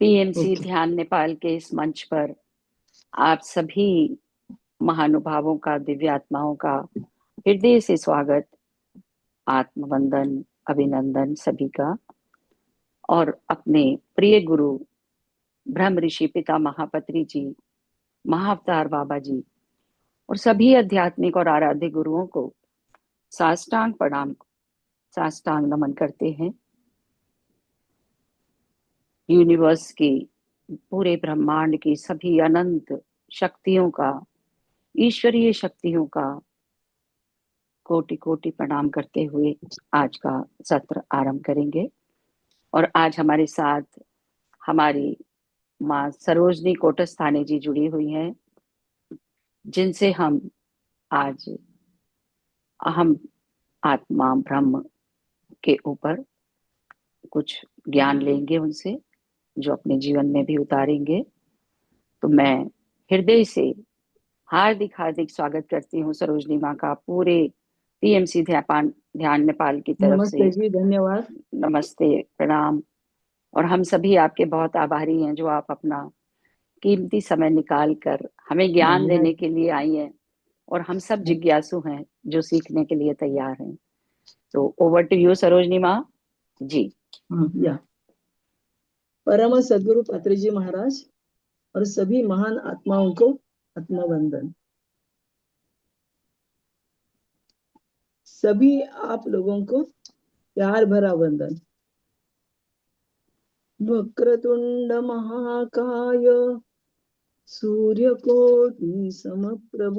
PMC okay. ध्यान नेपाल के इस मंच पर आप सभी महानुभावों का, दिव्यात्माओं का हृदय से स्वागत, आत्मवंदन, अभिनंदन सभी का। और अपने प्रिय गुरु ब्रह्म ऋषि पिता महापत्री जी, महाअवतार बाबा जी और सभी आध्यात्मिक और आराध्य गुरुओं को साष्टांग प्रणाम, साष्टांग नमन करते हैं। यूनिवर्स की, पूरे ब्रह्मांड की सभी अनंत शक्तियों का, ईश्वरीय शक्तियों का कोटि कोटि प्रणाम करते हुए आज का सत्र आरंभ करेंगे। और आज हमारे साथ हमारी माँ सरोजनी कोटस्थाने जी जुड़ी हुई हैं, जिनसे हम आज अहम आत्मा ब्रह्म के ऊपर कुछ ज्ञान लेंगे उनसे, जो अपने जीवन में भी उतारेंगे। तो मैं हृदय से हार्दिक हार्दिक स्वागत करती हूँ सरोजनी माँ का, पूरे पीएमसी ध्यान नेपाल की तरफ नमस्ते से। जी, धन्यवाद। नमस्ते, प्रणाम। और हम सभी आपके बहुत आभारी हैं, जो आप अपना कीमती समय निकाल कर हमें ज्ञान मैं देने के लिए आई हैं। और हम सब जिज्ञासु हैं, जो सीखने के लिए तैयार हैं। तो ओवर टू यू सरोजनी माँ जी। या परम सदगुरु पात्री जी महाराज और सभी महान आत्माओं को आत्मवंदन। सभी आप लोगों को प्यार भरा वंदन। वक्रतुंड महाकाय सूर्यकोटि समप्रभ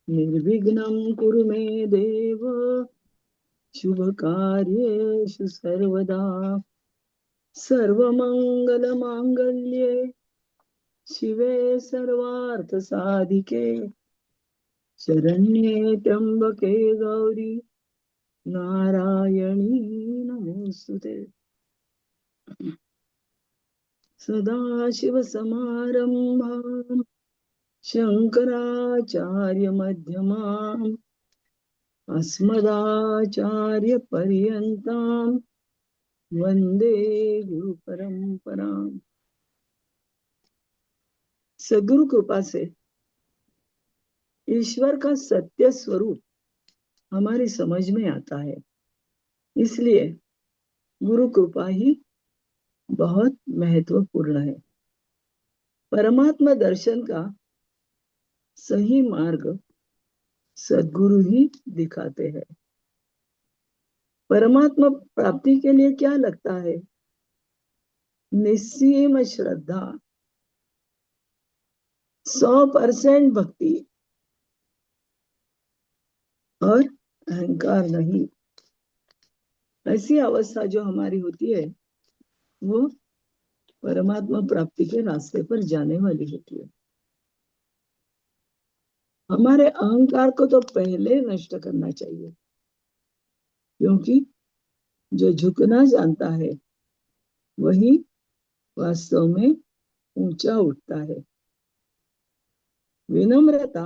निर्विघ्नं कुरु मे देव शुभ कार्येषु सर्वदा। सर्वमंगल मांगल्ये शिवे सर्वार्थ साधिके शरण्ये त्र्यंबके गौरी नारायणी नमोस्तुते। सदाशिव समारंभां शंकराचार्य मध्यमाम् अस्मदाचार्य पर्यन्तां वंदे गुरु परंपराम्। सद्गुरु कृपा से ईश्वर का सत्य स्वरूप हमारी समझ में आता है, इसलिए गुरु कृपा ही बहुत महत्वपूर्ण है। परमात्मा दर्शन का सही मार्ग सद्गुरु ही दिखाते हैं। परमात्मा प्राप्ति के लिए क्या लगता है? निस्सीम श्रद्धा, 100% भक्ति और अहंकार नहीं। ऐसी अवस्था जो हमारी होती है, वो परमात्मा प्राप्ति के रास्ते पर जाने वाली होती है। हमारे अहंकार को तो पहले नष्ट करना चाहिए, क्योंकि जो झुकना जानता है वही वास्तव में ऊंचा उठता है। विनम्रता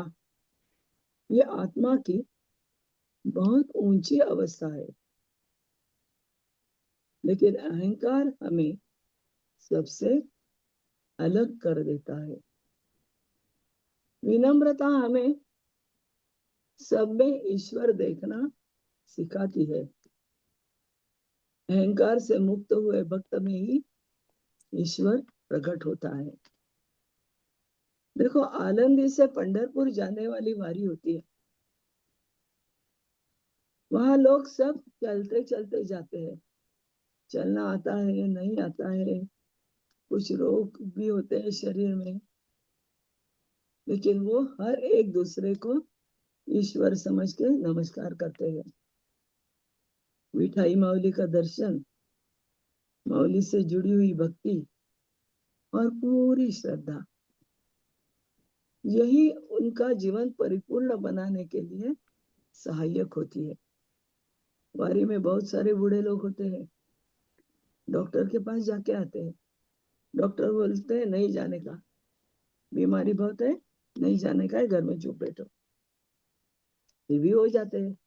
ये आत्मा की बहुत ऊंची अवस्था है, लेकिन अहंकार हमें सबसे अलग कर देता है। विनम्रता हमें सब में ईश्वर देखना सिखाती है। अहंकार से मुक्त हुए भक्त में ही ईश्वर प्रकट होता है। देखो, आलंदी से पंढरपुर जाने वाली वारी होती है। वहां लोग सब चलते चलते जाते हैं। चलना आता है, नहीं आता है, कुछ रोग भी होते हैं शरीर में, लेकिन वो हर एक दूसरे को ईश्वर समझ के नमस्कार करते हैं। विठाई माउली का दर्शन, माउली से जुड़ी हुई भक्ति और पूरी श्रद्धा, यही उनका जीवन परिपूर्ण बनाने के लिए सहायक होती है। वारी में बहुत सारे बूढ़े लोग होते हैं, डॉक्टर के पास जाके आते हैं। डॉक्टर बोलते हैं नहीं जाने का, बीमारी बहुत है, नहीं जाने का है, घर में चुप बैठो। ये भी हो जाते हैं।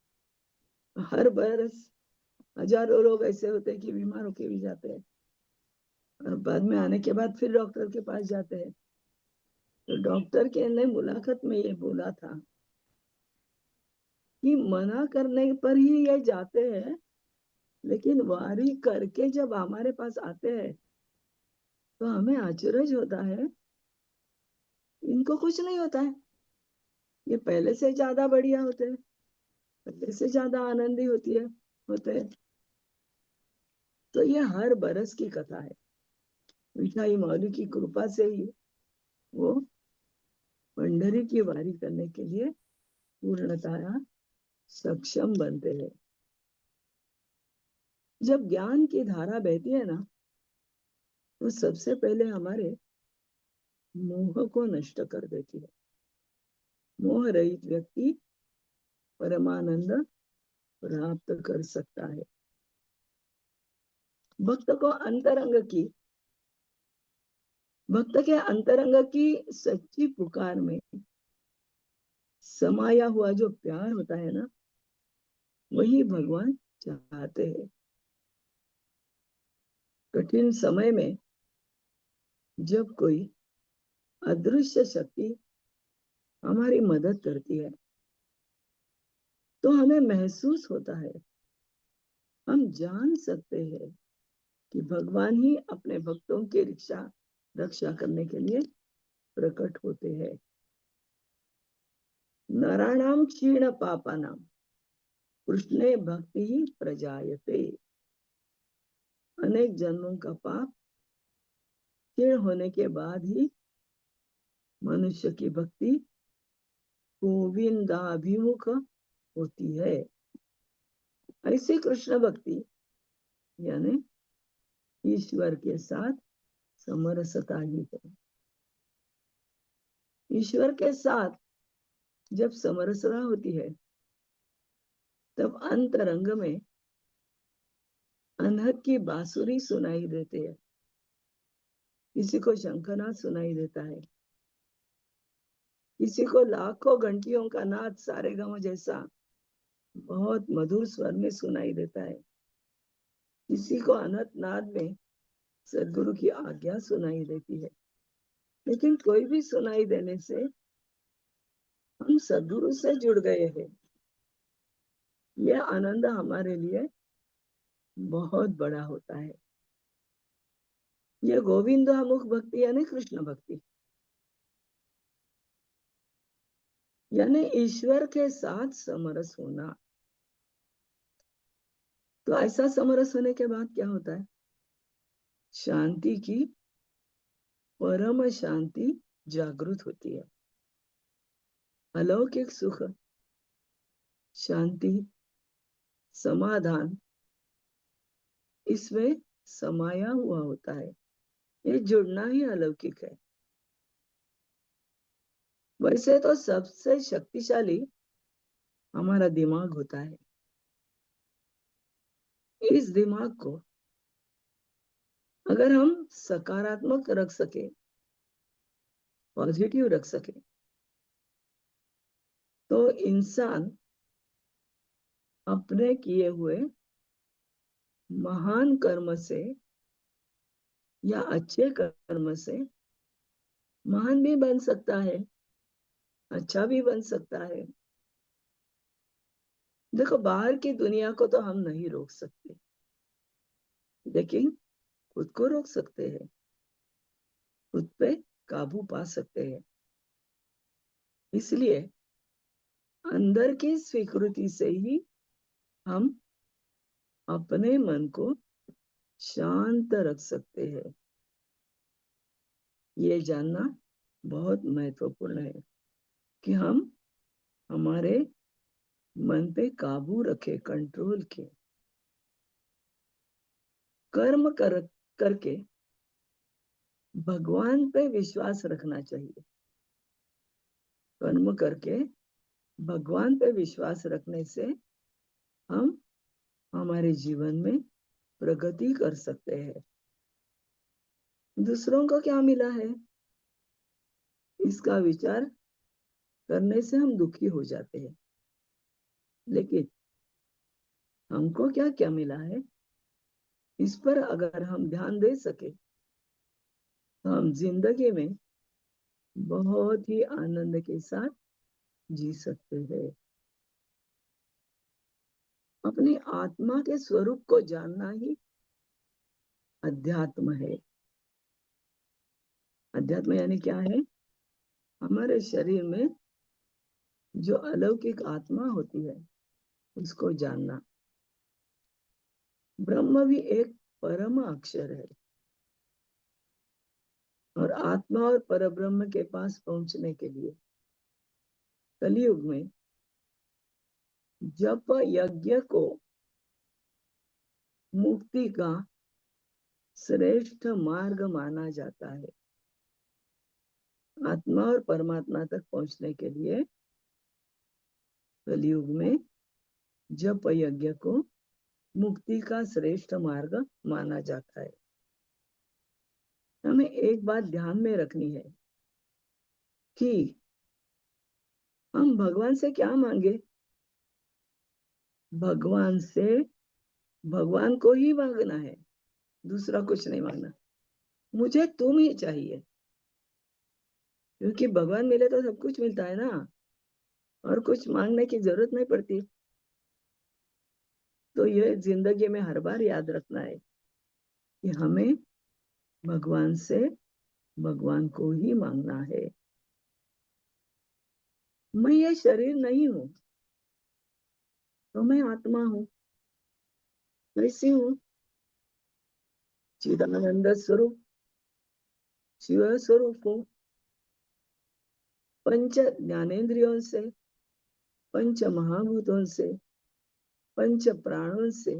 हर बरस हजारों लोग ऐसे होते हैं कि बीमार होके भी जाते हैं। और बाद में आने के बाद फिर डॉक्टर के पास जाते हैं। तो डॉक्टर के ने मुलाकात में ये बोला था कि मना करने पर ही ये जाते हैं, लेकिन वारी करके जब हमारे पास आते हैं तो हमें आश्चर्य होता है, इनको कुछ नहीं होता है, ये पहले से ज्यादा बढ़िया होते हैं, पहले से ज्यादा आनंदी होते हैं। तो ये हर बरस की कथा है। मिठाई मौली की कृपा से ही वो पंडरी की वारी करने के लिए पूर्णतया सक्षम बनते हैं। जब ज्ञान की धारा बहती है ना, तो सबसे पहले हमारे मोह को नष्ट कर देती है। मोह रहित व्यक्ति परमानंद प्राप्त कर सकता है। भक्त को भक्त के अंतरंग की सच्ची पुकार में समाया हुआ जो प्यार होता है ना, वही भगवान चाहते हैं। कठिन समय में जब कोई अदृश्य शक्ति हमारी मदद करती है, तो हमें महसूस होता है, हम जान सकते हैं कि भगवान ही अपने भक्तों की रक्षा करने के लिए प्रकट होते हैं। नराणाम क्षीण पापानाम कृष्णे भक्ति ही प्रजायते। अनेक जन्मों का पाप क्षीण होने के बाद ही मनुष्य की भक्ति गोविंदाभिमुख होती है। ऐसी कृष्ण भक्ति यानी ईश्वर के साथ समरसता ही है। ईश्वर के साथ जब समरसता होती है, तब अंतरंग में अनहद की बांसुरी सुनाई देती है, किसी को शंखनाद सुनाई देता है, किसी को लाखों घंटियों का नाद सारेगामा जैसा बहुत मधुर स्वर में सुनाई देता है, किसी को अनंत नाद में सदगुरु की आज्ञा सुनाई देती है। लेकिन कोई भी सुनाई देने से हम सदगुरु से जुड़ गए हैं, यह आनंद हमारे लिए बहुत बड़ा होता है। यह गोविंदामुख भक्ति यानी कृष्ण भक्ति, यानी ईश्वर के साथ समरस होना। तो ऐसा समरस होने के बाद क्या होता है? शांति की परम शांति जागृत होती है। अलौकिक सुख, शांति, समाधान इसमें समाया हुआ होता है। ये जुड़ना ही अलौकिक है। वैसे तो सबसे शक्तिशाली हमारा दिमाग होता है। इस दिमाग को अगर हम सकारात्मक रख सके, पॉजिटिव रख सके, तो इंसान अपने किए हुए महान कर्म से या अच्छे कर्म से महान भी बन सकता है, अच्छा भी बन सकता है। देखो, बाहर की दुनिया को तो हम नहीं रोक सकते, लेकिन खुद को रोक सकते हैं, खुद पे काबू पा सकते हैं। इसलिए अंदर की स्वीकृति से ही हम अपने मन को शांत रख सकते हैं। ये जानना बहुत महत्वपूर्ण है कि हम हमारे मन पे काबू रखे, कंट्रोल के कर्म करके भगवान पे विश्वास रखना चाहिए। कर्म करके भगवान पे विश्वास रखने से हम हमारे जीवन में प्रगति कर सकते हैं। दूसरों को क्या मिला है, इसका विचार करने से हम दुखी हो जाते हैं, लेकिन हमको क्या क्या मिला है, इस पर अगर हम ध्यान दे सके हम जिंदगी में बहुत ही आनंद के साथ जी सकते हैं। अपनी आत्मा के स्वरूप को जानना ही अध्यात्म है। अध्यात्म यानी क्या है? हमारे शरीर में जो अलौकिक आत्मा होती है उसको जानना। ब्रह्म भी एक परम अक्षर है, और आत्मा और परब्रह्म के पास पहुंचने के लिए कलयुग में जप यज्ञ को मुक्ति का श्रेष्ठ मार्ग माना जाता है। आत्मा और परमात्मा तक पहुंचने के लिए कलयुग में जप यज्ञ को मुक्ति का श्रेष्ठ मार्ग माना जाता है। हमें एक बात ध्यान में रखनी है कि हम भगवान से क्या मांगे? भगवान से भगवान को ही मांगना है, दूसरा कुछ नहीं मांगना। मुझे तुम ही चाहिए, क्योंकि भगवान मिले तो सब कुछ मिलता है ना, और कुछ मांगने की जरूरत नहीं पड़ती। तो ये जिंदगी में हर बार याद रखना है कि हमें भगवान से भगवान को ही मांगना है। मैं ये शरीर नहीं हूं, तो मैं आत्मा हूं। कैसी हूं? चिदानंद स्वरूप, शिव स्वरूप हूं। पंच ज्ञानेन्द्रियों से, पंच महाभूतों से, पंच प्राणों से,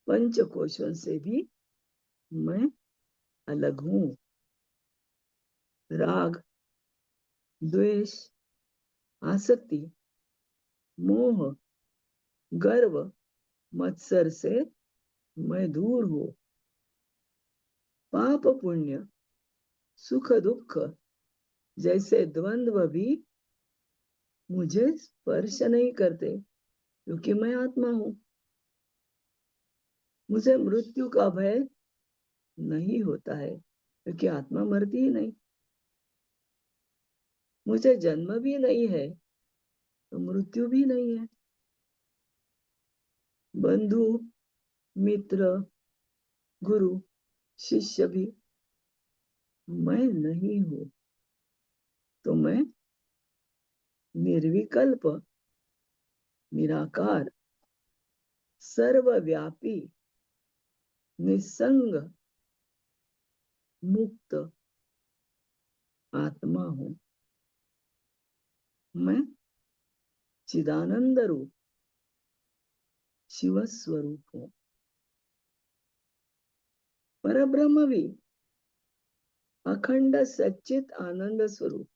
पंच कोशों से भी मैं अलग हूं। राग, द्वेष, आसक्ति, मोह, गर्व, मत्सर से मैं दूर हूं। पाप पुण्य, सुख दुख जैसे द्वंद्व भी मुझे स्पर्श नहीं करते, क्योंकि मैं आत्मा हूं। मुझे मृत्यु का भय नहीं होता है, क्योंकि आत्मा मरती ही नहीं। मुझे जन्म भी नहीं है तो मृत्यु भी नहीं है। बंधु, मित्र, गुरु, शिष्य भी मैं नहीं हूं। तो मैं निर्विकल्प, निराकार, सर्वव्यापी, निसंग, मुक्त आत्मा हूं। मैं चिदानंद रूप शिव स्वरूप हूं। परब्रह्म भी अखंड सच्चित आनंद स्वरूप,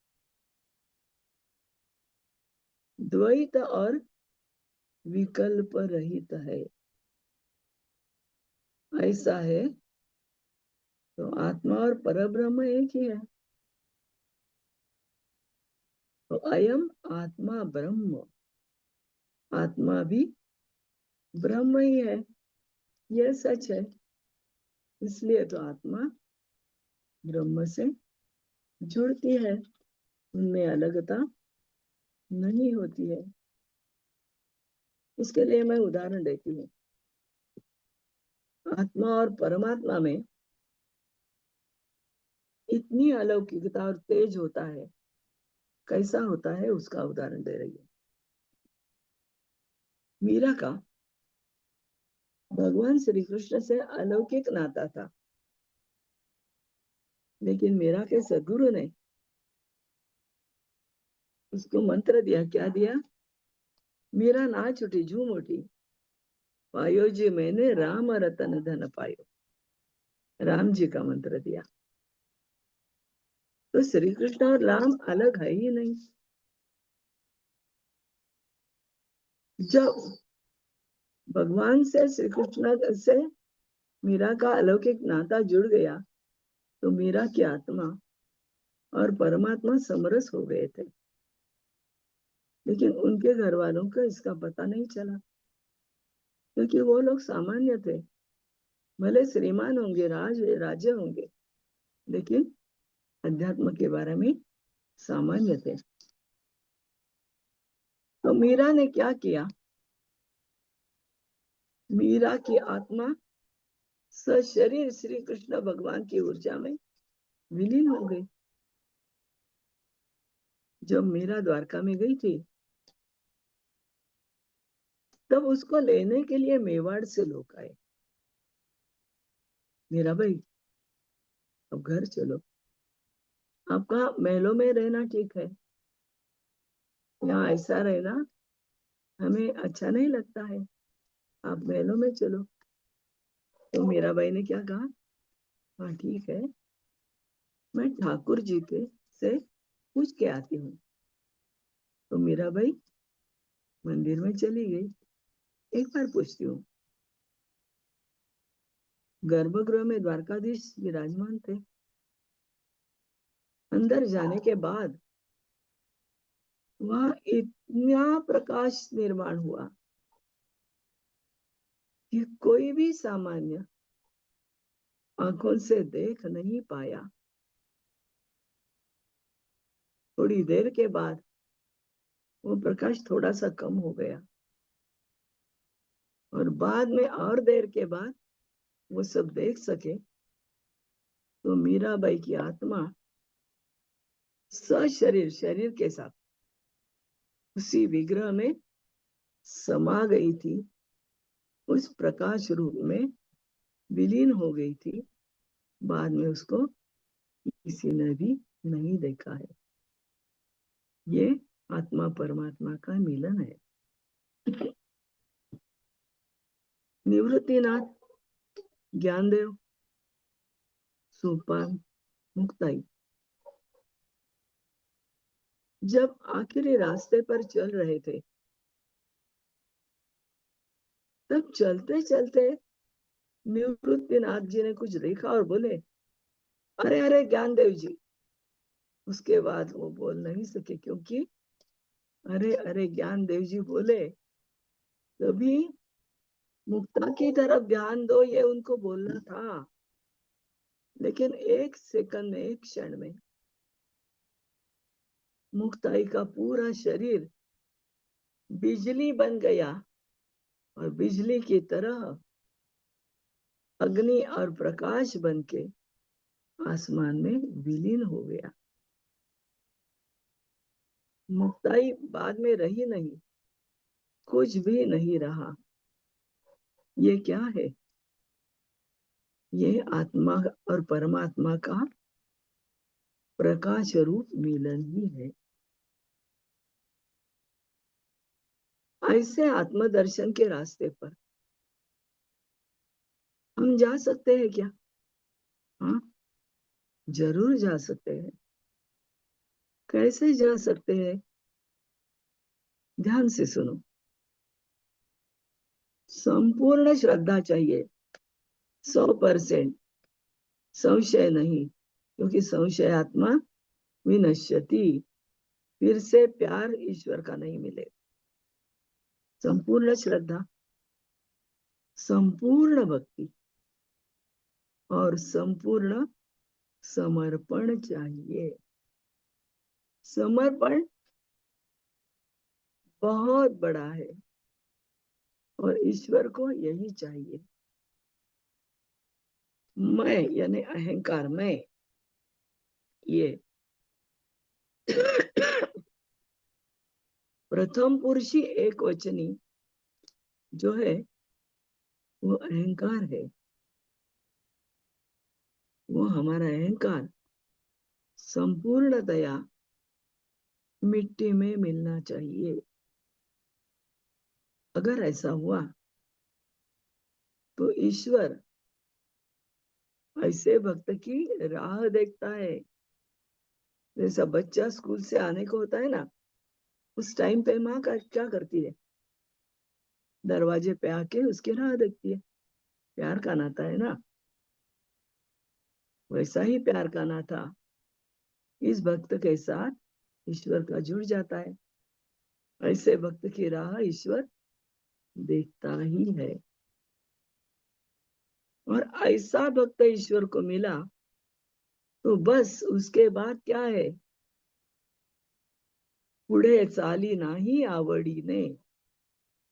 द्वैत और विकल्प रहित है। ऐसा है तो आत्मा और परब्रह्म एक ही है। तो अयम आत्मा ब्रह्म, आत्मा भी ब्रह्म ही है, यह सच है। इसलिए तो आत्मा ब्रह्म से जुड़ती है, उनमें अलगता नहीं होती है। इसके लिए मैं उदाहरण देती हूँ। आत्मा और परमात्मा में इतनी अलौकिकता और तेज होता है, कैसा होता है उसका उदाहरण दे रही है। मीरा का भगवान श्री कृष्ण से अलौकिक नाता था, लेकिन मीरा के सदगुरु ने उसको मंत्र दिया। क्या दिया? मीरा नाच उठी, झूम उठी, पायो जी मैंने राम रतन धन पायो। राम जी का मंत्र दिया। तो श्री कृष्ण और राम अलग है ही नहीं। जब भगवान से श्री कृष्ण से मीरा का अलौकिक नाता जुड़ गया, तो मीरा की आत्मा और परमात्मा समरस हो गए थे। लेकिन उनके घर वालों को इसका पता नहीं चला, क्योंकि वो लोग सामान्य थे। भले श्रीमान होंगे, राज्य होंगे, लेकिन अध्यात्म के बारे में सामान्य थे। तो मीरा ने क्या किया? मीरा की आत्मा सशरीर श्री कृष्ण भगवान की ऊर्जा में विलीन हो गई। जब मीरा द्वारका में गई थी, तब उसको लेने के लिए मेवाड़ से लोग आए। मीरा भाई, अब घर चलो, आपका महलों में रहना ठीक है, यहाँ ऐसा रहना हमें अच्छा नहीं लगता है, आप महलों में चलो। तो मीरा बाई ने क्या कहा? हाँ ठीक है, मैं ठाकुर जी के से पूछ के आती हूँ। तो मीरा बाई मंदिर में चली गई। एक बार पूछती हूँ। गर्भगृह में द्वारकाधीश विराजमान थे। अंदर जाने के बाद वहां इतना प्रकाश निर्माण हुआ कि कोई भी सामान्य आंखों से देख नहीं पाया। थोड़ी देर के बाद वो प्रकाश थोड़ा सा कम हो गया, और बाद में और देर के बाद वो सब देख सके। तो मीराबाई की आत्मा सशरीर, शरीर के साथ उसी विग्रह में समा गई थी, उस प्रकाश रूप में विलीन हो गई थी। बाद में उसको किसी ने भी नहीं देखा है। ये आत्मा परमात्मा का मिलन है। निवृत्तिनाथ, ज्ञानदेव, सोपान, मुक्ताई जब आखिरी रास्ते पर चल रहे थे, तब चलते चलते निवृत्तिनाथ जी ने कुछ देखा और बोले, अरे अरे ज्ञानदेव जी। उसके बाद वो बोल नहीं सके, क्योंकि अरे अरे ज्ञानदेव जी बोले तभी मुक्ता की तरफ ध्यान दो, ये उनको बोलना था। लेकिन एक सेकंड में, एक क्षण में मुक्ताई का पूरा शरीर बिजली बन गया, और बिजली की तरह अग्नि और प्रकाश बन के आसमान में विलीन हो गया। मुक्ताई बाद में रही नहीं, कुछ भी नहीं रहा। ये क्या है? ये आत्मा और परमात्मा का प्रकाश रूप मिलन ही है। ऐसे आत्मदर्शन के रास्ते पर हम जा सकते हैं क्या? हाँ, जरूर जा सकते हैं। कैसे जा सकते हैं? ध्यान से सुनो। संपूर्ण श्रद्धा चाहिए, 100%। संशय नहीं, क्योंकि संशय आत्मा विनश्यति, फिर से प्यार ईश्वर का नहीं मिले। संपूर्ण श्रद्धा, संपूर्ण भक्ति और संपूर्ण समर्पण चाहिए। समर्पण बहुत बड़ा है, और ईश्वर को यही चाहिए। मैं यानी अहंकार, मैं, ये प्रथम पुरुषी एक वचनी जो है, वो अहंकार है। वो हमारा अहंकार संपूर्णतया मिट्टी में मिलना चाहिए। अगर ऐसा हुआ तो ईश्वर ऐसे भक्त की राह देखता है। जैसा बच्चा स्कूल से आने को होता है ना, उस टाइम पे माँ का क्या करती है? दरवाजे पे आके उसकी राह देखती है। प्यार का नाता है ना, वैसा ही प्यार का नाता इस भक्त के साथ ईश्वर का जुड़ जाता है। ऐसे भक्त की राह ईश्वर देखता ही है। और ऐसा भक्त ईश्वर को मिला तो बस उसके बाद क्या है, पुढे चाली नाही आवडीने।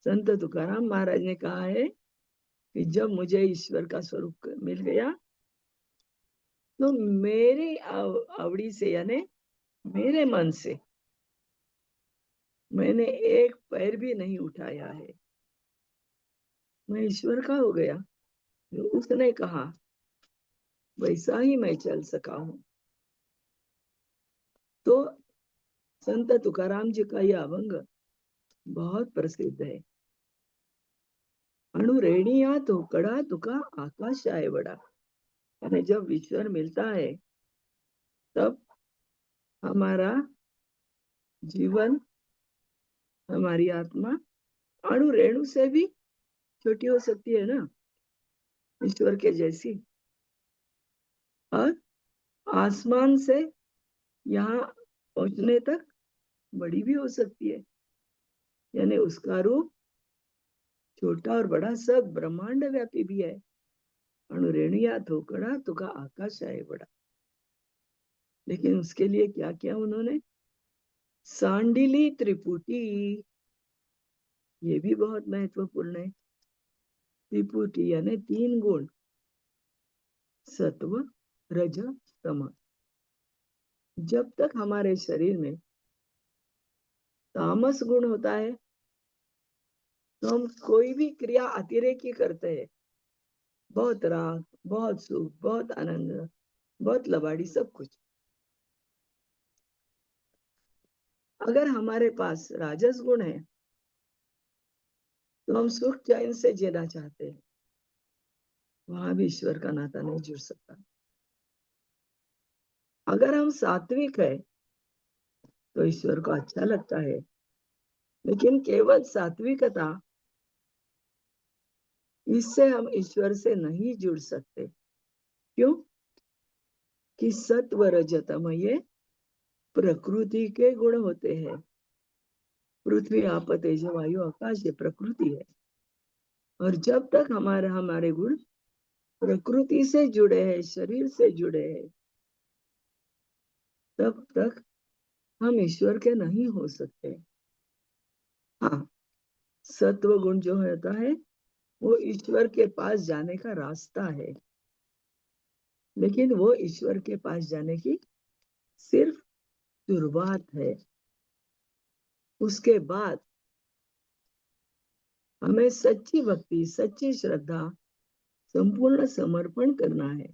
संत तुकाराम महाराज ने कहा है कि जब मुझे ईश्वर का स्वरूप मिल गया तो मेरी आवड़ी से यानी मेरे मन से मैंने एक पैर भी नहीं उठाया है, मैं ईश्वर का हो गया। जो उसने कहा वैसा ही मैं चल सका हूं। तो संत तुकाराम जी का यह अभंग बहुत प्रसिद्ध है। अणु रेणिया धोकड़ा तुका आकाश आए बड़ा। यानी जब ईश्वर मिलता है तब हमारा जीवन, हमारी आत्मा अणु रेणु से भी छोटी हो सकती है ना, ईश्वर के जैसी, और आसमान से यहाँ पहुंचने तक बड़ी भी हो सकती है। यानी उसका रूप छोटा और बड़ा सब ब्रह्मांड व्यापी भी है। अणु रेणुया थोकड़ा तुका आकाश आए बड़ा। लेकिन उसके लिए क्या किया उन्होंने, सांडिली त्रिपुटी, ये भी बहुत महत्वपूर्ण है। त्रिपुटी यानी 3 गुण, सत्व रज तम। जब तक हमारे शरीर में तामस गुण होता है तो हम कोई भी क्रिया अतिरेकी करते हैं, बहुत राग, बहुत सुख, बहुत आनंद, बहुत लबाड़ी, सब कुछ। अगर हमारे पास राजस गुण है तो हम सुख चैन से जीना चाहते हैं, वहां भी ईश्वर का नाता नहीं जुड़ सकता। अगर हम सात्विक है तो ईश्वर को अच्छा लगता है, लेकिन केवल सात्विकता, इससे हम ईश्वर से नहीं जुड़ सकते। क्यों? कि सत्व रजतम ये प्रकृति के गुण होते हैं। पृथ्वी आप तेज वायु आकाश ये प्रकृति है, और जब तक हमारे गुण प्रकृति से जुड़े हैं, शरीर से जुड़े हैं, तब तक हम ईश्वर के नहीं हो सकते। हाँ, सत्व गुण जो होता है वो ईश्वर के पास जाने का रास्ता है, लेकिन वो ईश्वर के पास जाने की सिर्फ शुरुआत है। उसके बाद हमें सच्ची भक्ति, सच्ची श्रद्धा, संपूर्ण समर्पण करना है।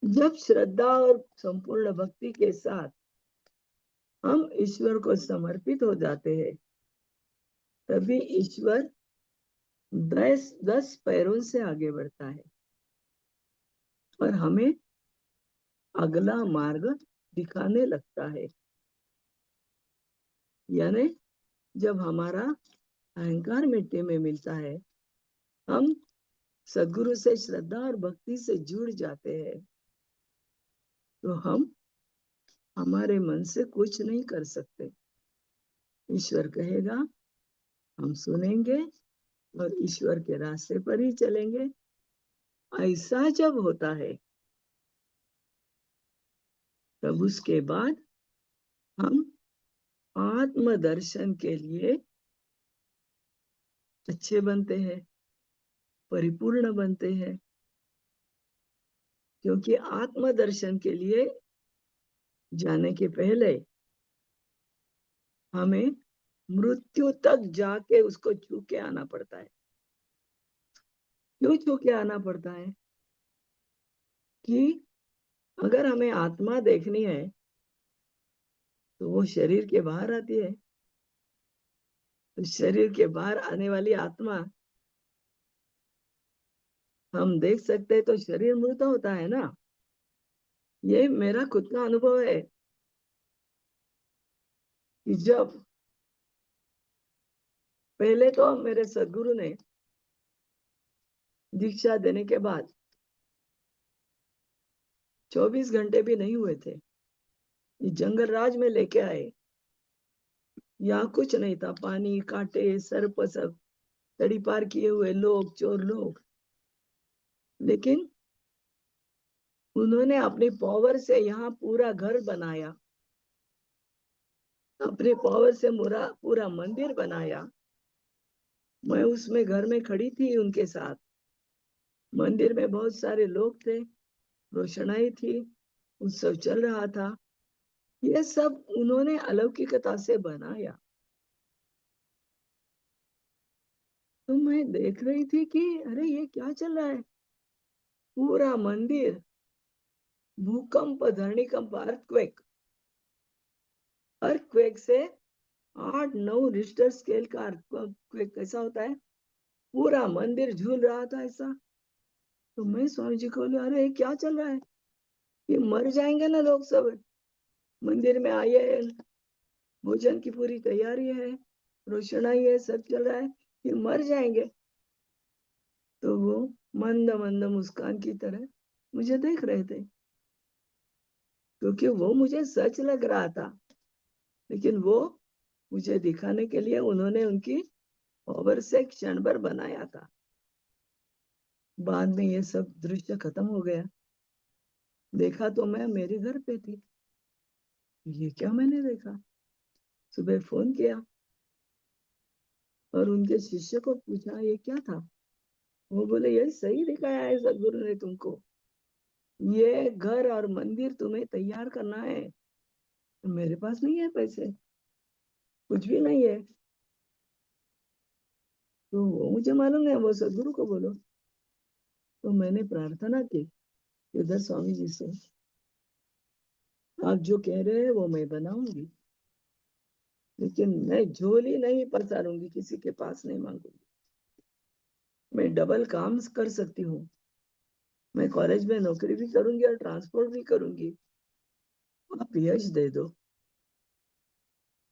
जब श्रद्धा और संपूर्ण भक्ति के साथ हम ईश्वर को समर्पित हो जाते हैं, तभी ईश्वर 10 पैरों से आगे बढ़ता है और हमें अगला मार्ग दिखाने लगता है। यानी जब हमारा अहंकार मिट्टी में मिलता है, हम सदगुरु से श्रद्धा और भक्ति से जुड़ जाते हैं, तो हम हमारे मन से कुछ नहीं कर सकते। ईश्वर कहेगा हम सुनेंगे और ईश्वर के रास्ते पर ही चलेंगे। ऐसा जब होता है तब उसके बाद हम आत्मदर्शन के लिए अच्छे बनते हैं, परिपूर्ण बनते हैं। क्योंकि आत्मदर्शन के लिए जाने के पहले हमें मृत्यु तक जाके उसको छू के आना पड़ता है। क्यों छू के आना पड़ता है? कि अगर हमें आत्मा देखनी है तो वो शरीर के बाहर आती है। तो शरीर के बाहर आने वाली आत्मा हम देख सकते हैं, तो शरीर मृत होता है ना। ये मेरा खुद का अनुभव है कि जब पहले तो मेरे सदगुरु ने दीक्षा देने के बाद 24 घंटे भी नहीं हुए थे, जंगल राज में लेके आए। यहाँ कुछ नहीं था, पानी, कांटे, सर्प, सब तड़ी पार किए हुए लोग, चोर लोग। लेकिन उन्होंने अपनी पावर से यहाँ पूरा घर बनाया, अपने पावर से पूरा मंदिर बनाया। मैं उसमें घर में खड़ी थी उनके साथ। मंदिर में बहुत सारे लोग थे, रोशनाई थी, उत्सव चल रहा था। ये सब उन्होंने अलौकिकता से बनाया। तो मैं देख रही थी कि अरे ये क्या चल रहा है। पूरा मंदिर भूकंप, धरनीकंप, अर्थक्वेक से 8-9 रिश्टर स्केल का अर्थक्वेक कैसा होता है, पूरा मंदिर झूल रहा था ऐसा। तो मैं स्वामी जी को बोली, अरे क्या चल रहा है, ये मर जाएंगे ना लोग सब। मंदिर में आए, भोजन की पूरी तैयारी है, रोशनाई है, सब चल रहा है, ये मर जाएंगे। तो वो मंद मंद मुस्कान की तरह मुझे देख रहे थे, क्योंकि वो मुझे सच लग रहा था। लेकिन वो मुझे दिखाने के लिए उन्होंने उनकी पावर से क्षण भर बनाया था। बाद में ये सब दृश्य खत्म हो गया। देखा तो मैं मेरे घर पे थी। ये क्या मैंने देखा। सुबह फोन किया और उनके शिष्य को पूछा ये क्या था। वो बोले यही सही दिखाया है सदगुरु ने तुमको। ये घर और मंदिर तुम्हें तैयार करना है। मेरे पास नहीं है पैसे, कुछ भी नहीं है। तो वो मुझे मालूम है, वो सदगुरु को बोलो। तो मैंने प्रार्थना की इधर स्वामी जी से, आप जो कह रहे हैं वो मैं बनाऊंगी, लेकिन मैं झोली नहीं पसारूंगी, किसी के पास नहीं मांगूंगी। मैं डबल काम कर सकती हूँ। मैं कॉलेज में नौकरी भी करूंगी और ट्रांसपोर्ट भी करूंगी। आप यश दे दो,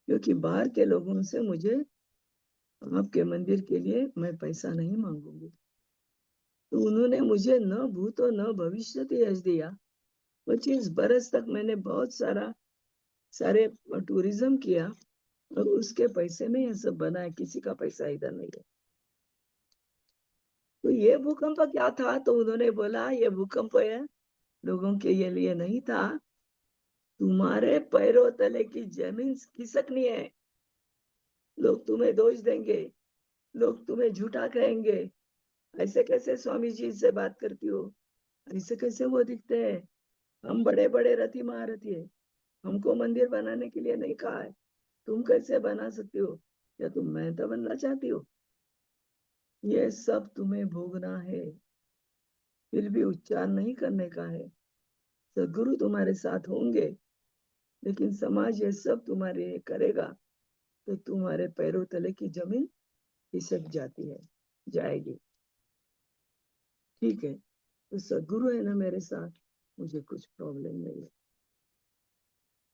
क्योंकि बाहर के लोगों से मुझे आपके मंदिर के लिए मैं पैसा नहीं मांगूंगी। तो उन्होंने मुझे न भूत और न भविष्य यश दिया। 25 बरस तक मैंने बहुत सारे टूरिज्म किया और उसके पैसे में ये सब बना है, किसी का पैसा इधर नहीं है। तो ये भूकंप क्या था, तो उन्होंने बोला ये भूकंप है लोगों के लिए नहीं था, तुम्हारे पैरों तले की जमीन खिसकनी है। लोग तुम्हें दोष देंगे, लोग तुम्हें झूठा कहेंगे। ऐसे कैसे स्वामी जी से बात करती हो, ऐसे कैसे वो दिखते हैं, हम बड़े बड़े रथी महारथी है, हमको मंदिर बनाने के लिए नहीं कहा है, तुम कैसे बना सकती हो, या तुम मेहता बनना चाहती हो। ये सब तुम्हें भोगना है, फिर भी उच्चार नहीं करने का है। सदगुरु तुम्हारे साथ होंगे, लेकिन समाज ये सब तुम्हारे लिए करेगा तो तुम्हारे पैरों तले की जमीन खिसक जाती है, जाएगी। ठीक है, तो सदगुरु है ना मेरे साथ, मुझे कुछ प्रॉब्लम नहीं है।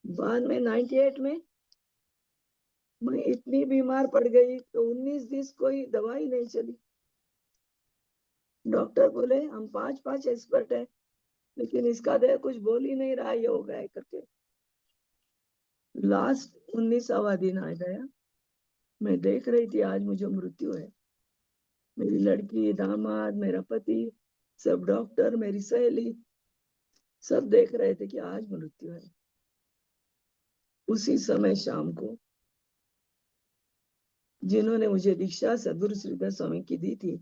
बाद में 98 में मैं इतनी बीमार पड़ गई तो 19 दिन कोई दवाई नहीं चली। डॉक्टर बोले हम 5-5 एक्सपर्ट है, लेकिन इसका देह कुछ बोल ही नहीं रहा, ये हो गया है करके। लास्ट 19वां दिन आ गया। मैं देख रही थी आज मुझे मृत्यु है। मेरी लड़की, दामाद, मेरा पति, सब डॉक्टर, मेरी सहेली, सब देख रहे थे कि आज मृत्यु है। उसी समय शाम को जिन्होंने मुझे दीक्षा सदगुरु श्रीधर स्वामी की दी थी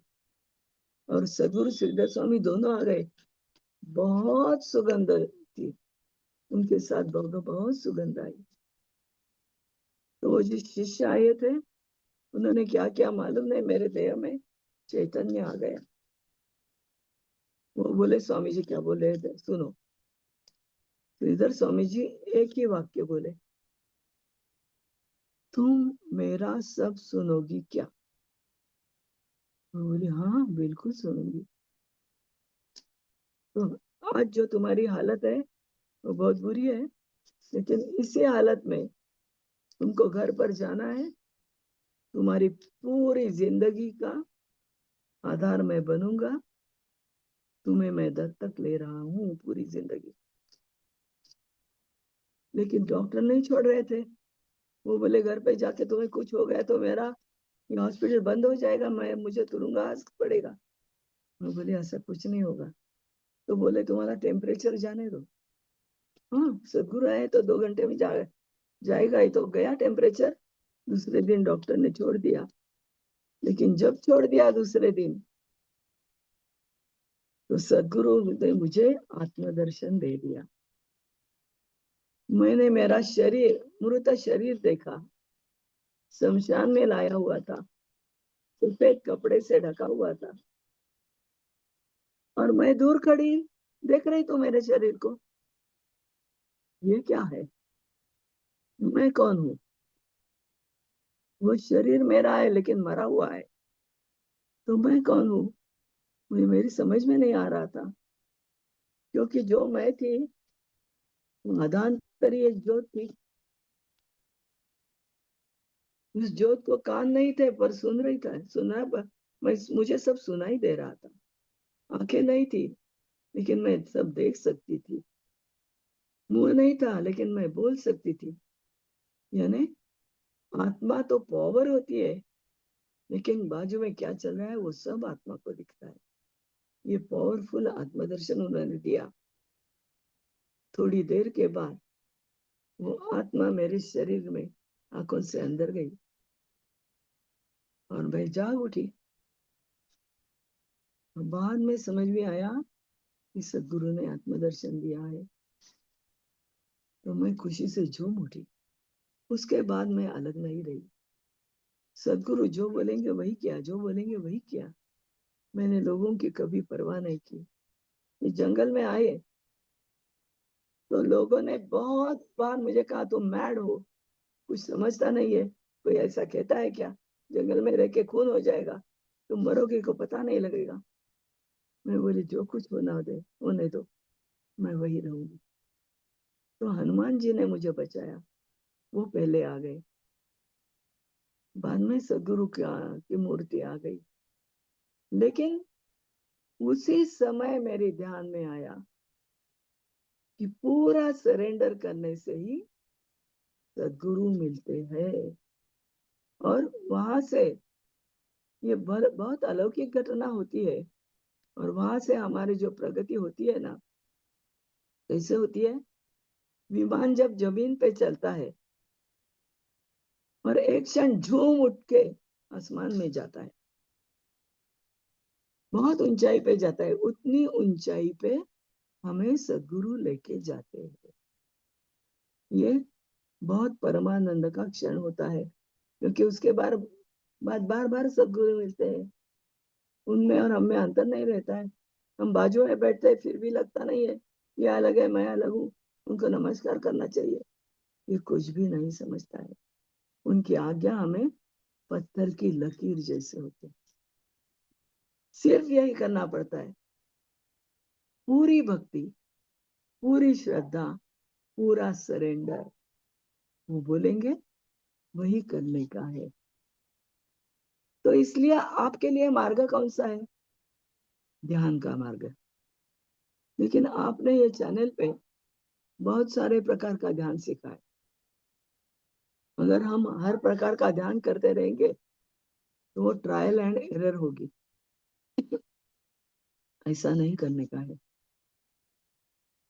और सदगुरु श्रीधर स्वामी दोनों आ गए। बहुत सुगंध थी उनके साथ, बहुत बहुत सुगंध आई। तो वो जो शिष्य आए थे उन्होंने क्या क्या मालूम नहीं, मेरे देह में चैतन्य आ गया। वो बोले स्वामी जी क्या बोले थे सुनो। श्रीधर स्वामी जी एक ही वाक्य बोले, तुम मेरा सब सुनोगी क्या। मैं बोली हाँ बिल्कुल सुनूंगी। तो आज जो तुम्हारी हालत है वो बहुत बुरी है, लेकिन इसी हालत में तुमको घर पर जाना है। तुम्हारी पूरी जिंदगी का आधार मैं बनूंगा, तुम्हें मैं दत्तक ले रहा हूँ पूरी जिंदगी। लेकिन डॉक्टर नहीं छोड़ रहे थे। वो बोले घर पे जाके तुम्हें कुछ हो गया तो मेरा ये हॉस्पिटल बंद हो जाएगा, मैं मुझे तुरुंगास पड़ेगा। मैं बोले ऐसा कुछ नहीं होगा, तो बोले तुम्हारा टेम्परेचर जाने दो। हाँ, सदगुरु आए तो 2 घंटे में जाएगा ही। तो गया टेम्परेचर, दूसरे दिन डॉक्टर ने छोड़ दिया। लेकिन जब छोड़ दिया दूसरे दिन, तो सदगुरु ने मुझे आत्मदर्शन दे दिया। मैंने मेरा शरीर, मृत शरीर देखा, शमशान में लाया हुआ था, सफेद कपड़े से ढका हुआ था, और मैं दूर खड़ी देख रही तो मेरे शरीर को। ये क्या है? मैं कौन हूँ? वो शरीर मेरा है लेकिन मरा हुआ है, तो मैं कौन हूँ? मुझे मेरी समझ में नहीं आ रहा था, क्योंकि जो मैं थी मधांतरी एक ज्योत थी। उस ज्योत को कान नहीं थे पर सुन रही था, सुना पर मुझे सब सुनाई दे रहा था। आंखें नहीं थी लेकिन मैं सब देख सकती थी। मुंह नहीं था लेकिन मैं बोल सकती थी। यानी आत्मा तो पावर होती है, लेकिन बाजू में क्या चल रहा है वो सब आत्मा को दिखता है। ये पावरफुल आत्मदर्शन उन्होंने दिया। थोड़ी देर के बाद वो आत्मा मेरे शरीर में आंखों से अंदर गई और मैं जाग उठी। और बाद में समझ में आया कि सदगुरु ने आत्मदर्शन दिया है, तो मैं खुशी से झूम उठी। उसके बाद मैं अलग नहीं रही। सदगुरु जो बोलेंगे वही किया, जो बोलेंगे वही किया। मैंने लोगों की कभी परवाह नहीं की। ये जंगल में आए तो लोगों ने बहुत बार मुझे कहा तुम मैड हो, कुछ समझता नहीं है। कोई ऐसा कहता है क्या? जंगल में रह के खून हो जाएगा, तुम मरोगे को पता नहीं लगेगा। मैं बोली जो कुछ होना दे होने दो, मैं वही रहूंगी। तो हनुमान जी ने मुझे बचाया, वो पहले आ गए। बाद में सदगुरु की मूर्ति आ गई। लेकिन उसी समय मेरे ध्यान में आया कि पूरा सरेंडर करने से ही सदगुरु मिलते हैं। और वहां से ये बहुत अलौकिक घटना होती है। और वहां से हमारी जो प्रगति होती है ना, कैसे होती है? विमान जब जमीन पे चलता है और एक क्षण झूम उठ के आसमान में जाता है, बहुत ऊंचाई पे जाता है, उतनी ऊंचाई पे हमें सदगुरु लेके जाते हैं। ये बहुत परमानंद का क्षण होता है, क्योंकि उसके बाद बार बार सदगुरु मिलते हैं। उनमें और हम में अंतर नहीं रहता है। हम बाजू में बैठते हैं फिर भी लगता नहीं है ये अलग है मैं अलग हूँ, उनको नमस्कार करना चाहिए। ये कुछ भी नहीं समझता है। उनकी आज्ञा हमें पत्थर की लकीर जैसे होते हैं। सिर्फ यही करना पड़ता है, पूरी भक्ति, पूरी श्रद्धा, पूरा सरेंडर। वो बोलेंगे वही करने का है। तो इसलिए आपके लिए मार्ग कौन सा है? ध्यान का मार्ग। लेकिन आपने ये चैनल पे बहुत सारे प्रकार का ध्यान सीखा है। अगर हम हर प्रकार का ध्यान करते रहेंगे तो वो ट्रायल एंड एरर होगी। ऐसा नहीं करने का है।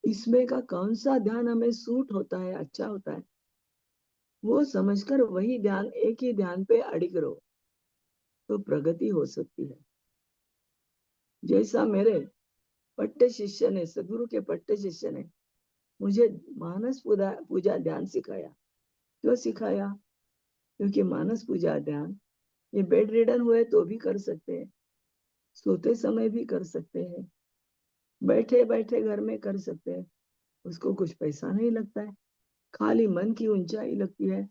इसमें का कौन सा ध्यान हमें सूट होता है, अच्छा होता है, वो समझकर वही ध्यान, एक ही ध्यान पे अड़िग रहो, तो प्रगति हो सकती है। जैसा मेरे पट्टे शिष्य ने, सदगुरु के पट्टे शिष्य ने मुझे मानस पूजा ध्यान सिखाया। क्यों सिखाया? क्योंकि मानस पूजा ध्यान ये बेड रिडन हुए तो भी कर सकते हैं, सोते समय भी कर सकते हैं, बैठे बैठे घर में कर सकते हैं। उसको कुछ पैसा नहीं लगता है, खाली मन की ऊंचाई लगती है।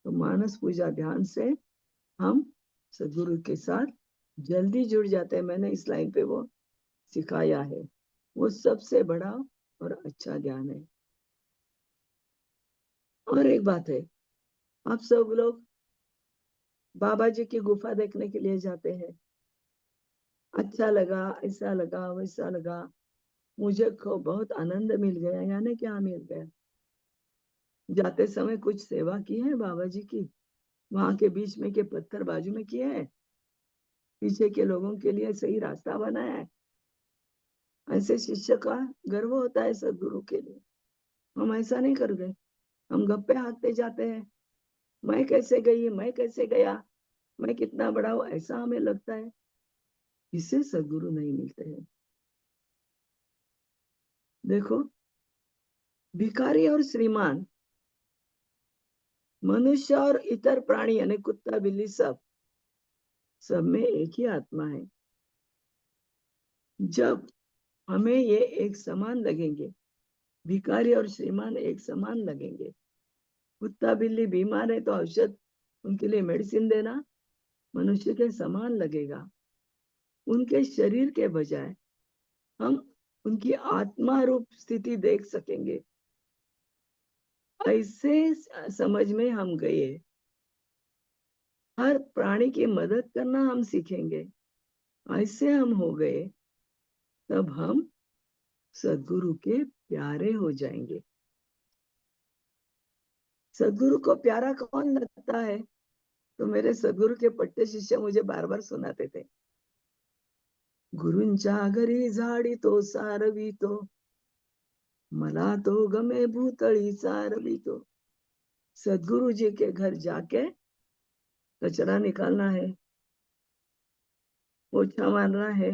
तो मानस पूजा ध्यान से हम सदगुरु के साथ जल्दी जुड़ जाते हैं। मैंने इस लाइन पे वो सिखाया है। वो सबसे बड़ा और अच्छा ध्यान है। और एक बात है, आप सब लोग बाबा जी की गुफा देखने के लिए जाते हैं। अच्छा लगा, ऐसा लगा, वैसा लगा, मुझे को बहुत आनंद मिल गया। यानी क्या मिल गया? जाते समय कुछ सेवा की है बाबा जी की, वहां के बीच में के पत्थर बाजू में किए हैं, पीछे के लोगों के लिए सही रास्ता बनाया है, ऐसे शिष्य का गर्व होता है सदगुरु के लिए। हम ऐसा नहीं कर गए, हम गप्पे हाँकते जाते हैं, मैं कैसे गई, मैं कैसे गया, मैं कितना बड़ा हूं, ऐसा हमें लगता है। इससे सदगुरु नहीं मिलते हैं। देखो, भिखारी और श्रीमान, मनुष्य और इतर प्राणी यानी कुत्ता बिल्ली सब में एक ही आत्मा है। जब हमें ये एक समान लगेंगे, भिखारी और श्रीमान एक समान लगेंगे, कुत्ता बिल्ली बीमार है तो औषध उनके लिए मेडिसिन देना मनुष्य के समान लगेगा। उनके शरीर के बजाय हम उनकी आत्मा रूप स्थिति देख सकेंगे। ऐसे समझ में हम गए, हर प्राणी की मदद करना हम सीखेंगे, ऐसे हम हो गए, तब हम सदगुरु के प्यारे हो जाएंगे। सदगुरु को प्यारा कौन लगता है? तो मेरे सदगुरु के पट्टे शिष्य मुझे बार बार सुनाते थे, गुरुंच्या घरी झाडी तो सारवी तो, मला तो गमे भूतळी सारवी तो। सदगुरु जी के घर जाके कचरा निकालना है, पोछा मारना है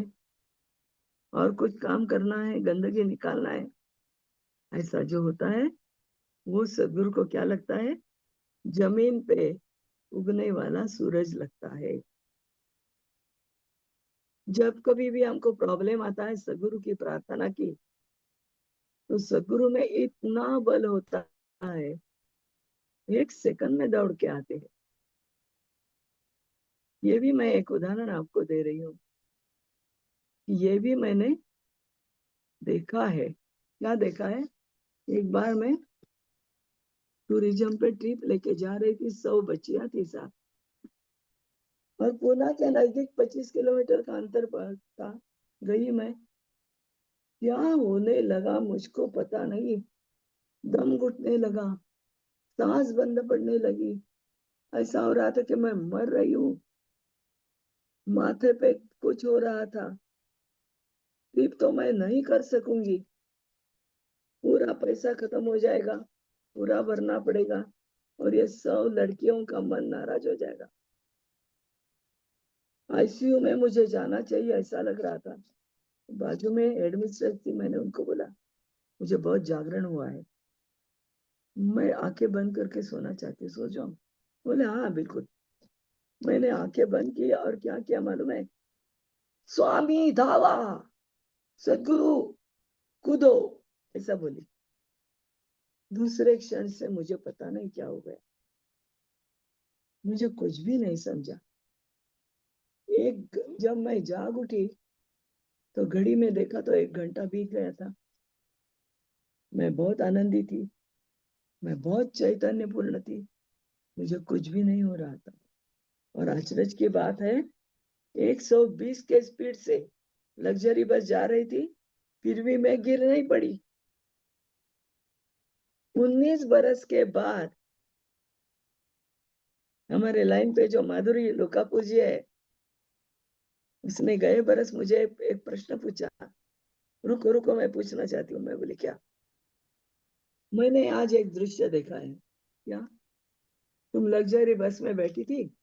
और कुछ काम करना है, गंदगी निकालना है, ऐसा जो होता है वो सदगुरु को क्या लगता है? जमीन पे उगने वाला सूरज लगता है। जब कभी भी हमको प्रॉब्लम आता है, सदगुरु की प्रार्थना की, तो सदगुरु में इतना बल होता है, एक सेकंड में दौड़ के आते हैं। ये भी मैं एक उदाहरण आपको दे रही हूँ, ये भी मैंने देखा है। क्या देखा है? एक बार मैं टूरिज्म पे ट्रिप लेके जा रही थी, 100 बच्चियां थी साथ, और पूना के नजदीक 25 किलोमीटर का अंतर पर था। गई मैं, क्या होने लगा मुझको पता नहीं, दम घुटने लगा, सांस बंद पड़ने लगी, ऐसा हो रहा था कि मैं मर रही हूँ, माथे पे कुछ हो रहा था, ट्रिप तो मैं नहीं कर सकूंगी, पूरा पैसा खत्म हो जाएगा, पूरा भरना पड़ेगा, और ये 100 लड़कियों का मन नाराज हो जाएगा, आईसीयू में मुझे जाना चाहिए ऐसा लग रहा था। बाजू में एडमिनिस्ट्रेटर थी, मैंने उनको बोला मुझे बहुत जागरण हुआ है, मैं आंखें बंद करके सोना चाहती हूँ, सो जाऊं? बोले हाँ बिल्कुल। मैंने आंखें बंद की और क्या किया मालूम है? स्वामी धावा, सदगुरु कूदो, ऐसा बोली। दूसरे क्षण से मुझे पता नहीं क्या हो गया, मुझे कुछ भी नहीं समझा। जब मैं जाग उठी तो घड़ी में देखा तो 1 घंटा बीत गया था। मैं बहुत आनंदी थी, मैं बहुत चैतन्यपूर्ण थी, मुझे कुछ भी नहीं हो रहा था। और आश्चर्य की बात है, 120 के स्पीड से लग्जरी बस जा रही थी, फिर भी मैं गिर नहीं पड़ी। 19 बरस के बाद हमारे लाइन पे जो माधुरी लुकापू जी है, उसने गए बरस मुझे एक प्रश्न पूछा, रुको रुको मैं पूछना चाहती हूँ। मैं बोली क्या? मैंने आज एक दृश्य देखा है। क्या? तुम लग्जरी बस में बैठी थी,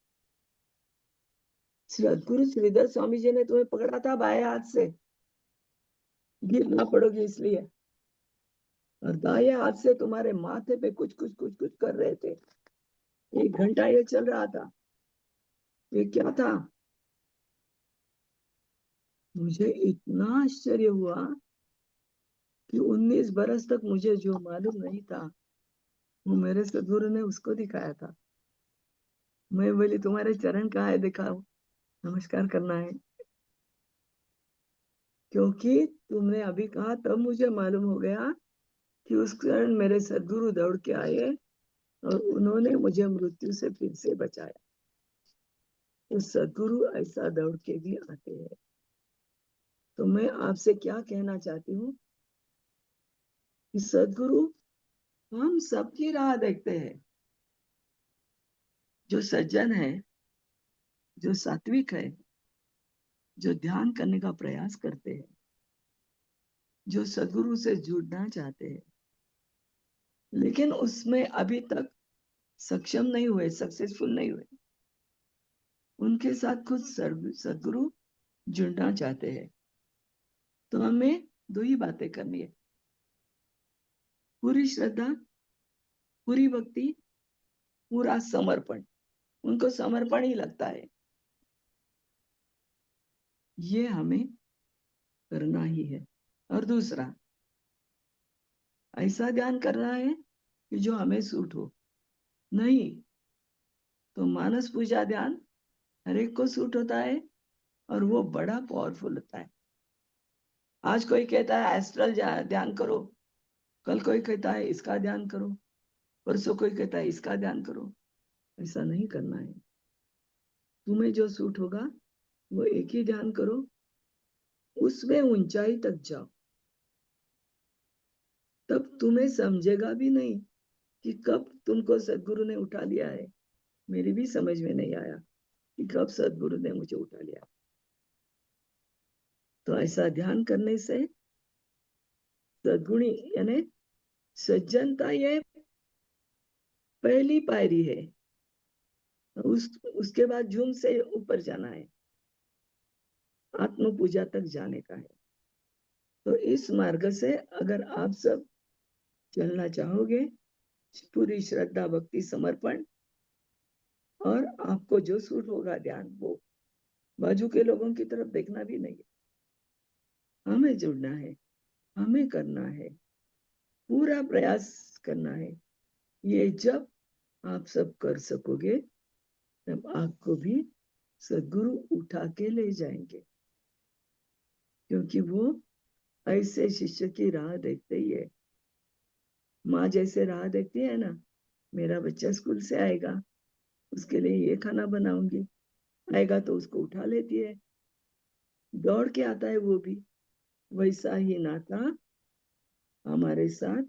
सदगुरु श्रीधर स्वामी जी ने तुम्हें पकड़ा था बाएं हाथ से, गिर ना पड़ोगी इसलिए, और दाएं हाथ से तुम्हारे माथे पे कुछ कुछ कुछ कुछ कर रहे थे। 1 घंटा ये चल रहा था। ये क्या था? मुझे इतना आश्चर्य हुआ कि 19 बरस तक मुझे जो मालूम नहीं था, वो मेरे सदगुरु ने उसको दिखाया था। मैं बोली तुम्हारे चरण कहाँ है, दिखाओ, नमस्कार करना है। क्योंकि तुमने अभी कहा तब मुझे मालूम हो गया कि उस क्षण मेरे सदगुरु दौड़ के आए और उन्होंने मुझे मृत्यु से फिर से बचाया। तो सदगुरु ऐसा दौड़ के भी आते हैं। तो मैं आपसे क्या कहना चाहती हूँ कि सदगुरु हम सबकी राह देखते हैं। जो सज्जन है, जो सात्विक है, जो ध्यान करने का प्रयास करते हैं, जो सदगुरु से जुड़ना चाहते हैं लेकिन उसमें अभी तक सक्षम नहीं हुए, सक्सेसफुल नहीं हुए, उनके साथ खुद सदगुरु जुड़ना चाहते हैं, तो हमें दो ही बातें करनी है, पूरी श्रद्धा, पूरी भक्ति, पूरा समर्पण। उनको समर्पण ही लगता है, ये हमें करना ही है। और दूसरा, ऐसा ध्यान करना है कि जो हमें सूट हो, नहीं तो मानस पूजा ध्यान हर एक को सूट होता है और वो बड़ा पावरफुल होता है। आज कोई कहता है एस्ट्रल ध्यान करो, कल कोई कहता है इसका ध्यान करो, परसों कोई कहता है इसका ध्यान करो। ऐसा नहीं करना है। तुम्हें जो सूट होगा वो एक ही ध्यान करो, उसमें ऊंचाई तक जाओ, तब तुम्हें समझेगा भी नहीं कि कब तुमको सदगुरु ने उठा लिया है। मेरी भी समझ में नहीं आया कि कब सदगुरु ने मुझे उठा लिया। तो ऐसा ध्यान करने से सद्गुणी यानी सज्जनता ये पहली पायरी है, उसके बाद झूम से ऊपर जाना है, आत्म पूजा तक जाने का है। तो इस मार्ग से अगर आप सब चलना चाहोगे, पूरी श्रद्धा भक्ति समर्पण, और आपको जो सूट होगा ध्यान, वो बाजू के लोगों की तरफ देखना भी नहीं है, हमें जुड़ना है, हमें करना है, पूरा प्रयास करना है। ये जब आप सब कर सकोगे तब आपको भी सदगुरु उठा के ले जाएंगे, क्योंकि वो ऐसे शिष्य की राह देखते ही है। माँ जैसे राह देखती है ना, मेरा बच्चा स्कूल से आएगा, उसके लिए ये खाना बनाऊंगी, आएगा तो उसको उठा लेती है, दौड़ के आता है वो भी। वैसा ही नाता हमारे साथ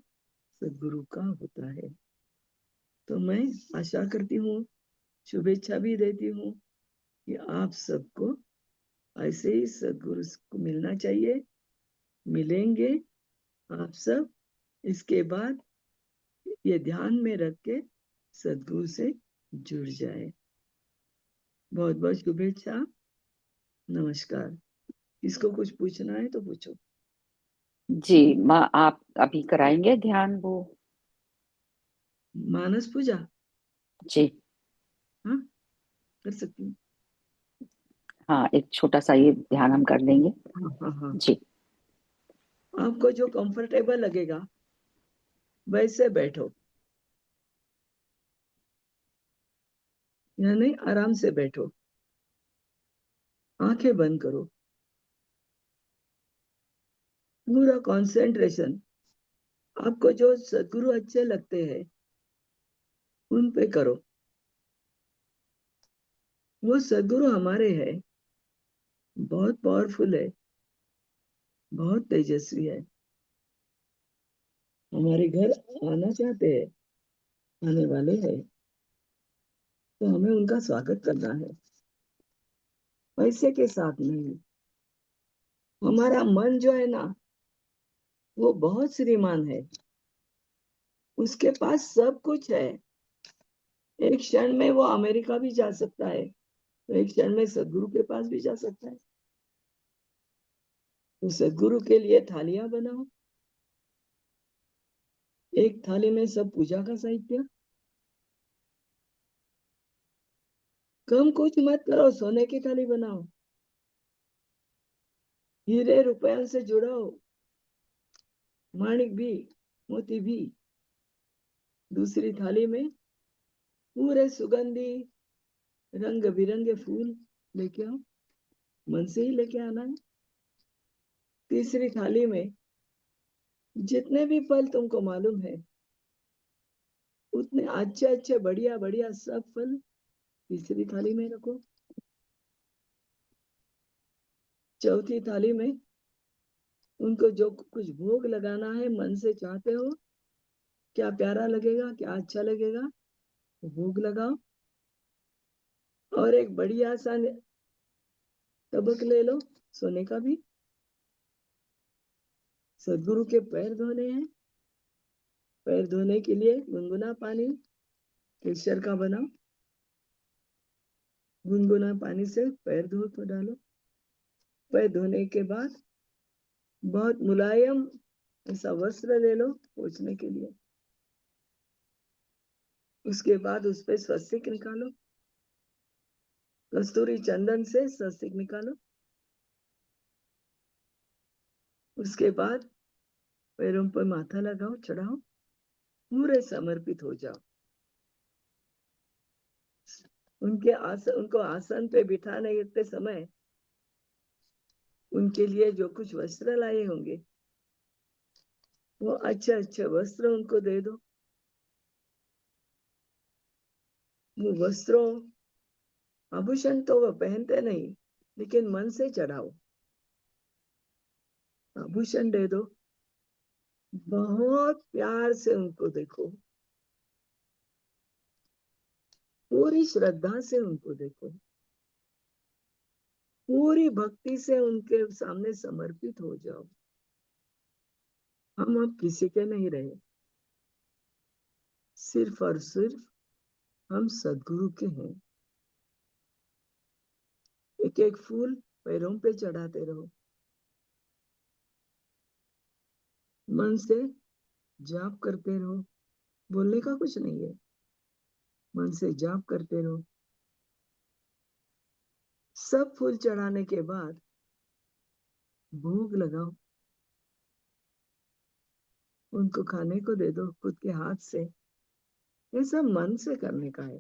सदगुरु का होता है। तो मैं आशा करती हूँ, शुभेच्छा भी देती हूँ कि आप सबको ऐसे ही सदगुरु को मिलना चाहिए, मिलेंगे आप सब। इसके बाद ये ध्यान में रख के सदगुरु से जुड़ जाए। बहुत बहुत शुभेच्छा, नमस्कार। किसको कुछ पूछना है तो पूछो। जी माँ, आप अभी कराएंगे ध्यान वो? मानस पूजा, जी हाँ कर सकती हूँ। हाँ, एक छोटा सा ये ध्यान हम कर लेंगे। हाँ हाँ हाँ, जी। आपको जो कंफर्टेबल लगेगा वैसे बैठो, यानी आराम से बैठो, आंखें बंद करो, पूरा कंसंट्रेशन आपको जो सदगुरु अच्छे लगते हैं उन पे करो। वो सदगुरु हमारे हैं, बहुत पावरफुल है, बहुत तेजस्वी है, हमारे घर आना चाहते हैं, आने वाले हैं, तो हमें उनका स्वागत करना है, पैसे के साथ नहीं। हमारा मन जो है ना, वो बहुत श्रीमान है, उसके पास सब कुछ है। एक क्षण में वो अमेरिका भी जा सकता है, तो एक क्षण में सदगुरु के पास भी जा सकता है। तो सदगुरु के लिए थालियां बनाओ, एक थाली में सब पूजा का साहित्य, कम कुछ मत करो, सोने की थाली बनाओ, हीरे रुपयों से जुड़ाओ, माणिक भी, मोती भी। दूसरी थाली में पूरे सुगंधी रंग बिरंगे फूल लेके आओ, मन से ही लेके आना है। तीसरी थाली में जितने भी फल तुमको मालूम है, उतने अच्छे अच्छे बढ़िया बढ़िया सब फल तीसरी थाली में रखो। चौथी थाली में उनको जो कुछ भोग लगाना है, मन से चाहते हो, क्या प्यारा लगेगा, क्या अच्छा लगेगा, वो भोग लगाओ। और एक बढ़िया सा तबक ले लो, सोने का भी, सदगुरु के पैर धोने हैं। पैर धोने के लिए गुनगुना पानी केसर का बनाओ, गुनगुना पानी से पैर धो तो डालो। पैर धोने के बाद बहुत मुलायम ऐसा वस्त्र ले लो पोंछने के लिए। उसके बाद उस पे स्वस्तिक निकालो, कस्तूरी चंदन से स्वस्तिक निकालो। उसके बाद पैरों पर माथा लगाओ, चढ़ाओ, पूरे समर्पित हो जाओ। उनको आसन पे बिठाने के समय उनके लिए जो कुछ वस्त्र लाए होंगे वो अच्छे अच्छे वस्त्र उनको दे दो। वो वस्त्रों आभूषण तो वो पहनते नहीं, लेकिन मन से चढ़ाओ, आभूषण दे दो। बहुत प्यार से उनको देखो, पूरी श्रद्धा से उनको देखो, पूरी भक्ति से उनके सामने समर्पित हो जाओ। हम अब किसी के नहीं रहे, सिर्फ और सिर्फ हम सदगुरु के हैं। एक एक फूल पैरों पे चढ़ाते रहो, मन से जाप करते रहो, बोलने का कुछ नहीं है, मन से जाप करते रहो। सब फूल चढ़ाने के बाद भोग लगाओ, उनको खाने को दे दो खुद के हाथ से। ये सब मन से करने का है।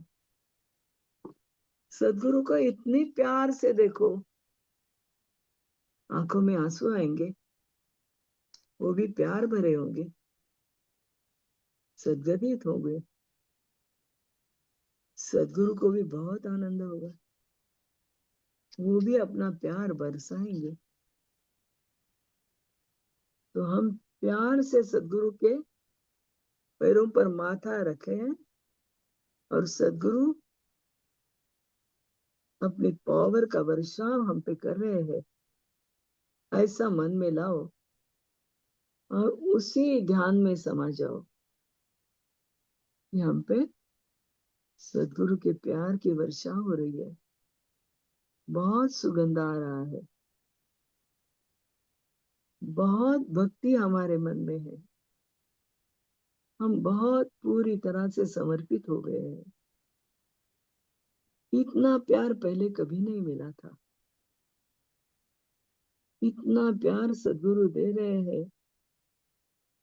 सदगुरु को इतनी प्यार से देखो, आंखों में आंसू आएंगे, वो भी प्यार भरे होंगे, सदगदित होंगे। सदगुरु को भी बहुत आनंद होगा, वो भी अपना प्यार बरसाएंगे। तो हम प्यार से सदगुरु के पैरों पर माथा रखे हैं और सदगुरु अपनी पावर का वर्षाव हम पे कर रहे हैं, ऐसा मन में लाओ और उसी ध्यान में समा जाओ कि हम पे सदगुरु के प्यार की वर्षा हो रही है। बहुत सुगंध आ रहा है, बहुत भक्ति हमारे मन में है, हम बहुत पूरी तरह से समर्पित हो गए हैं। इतना प्यार पहले कभी नहीं मिला था, इतना प्यार सदगुरु दे रहे हैं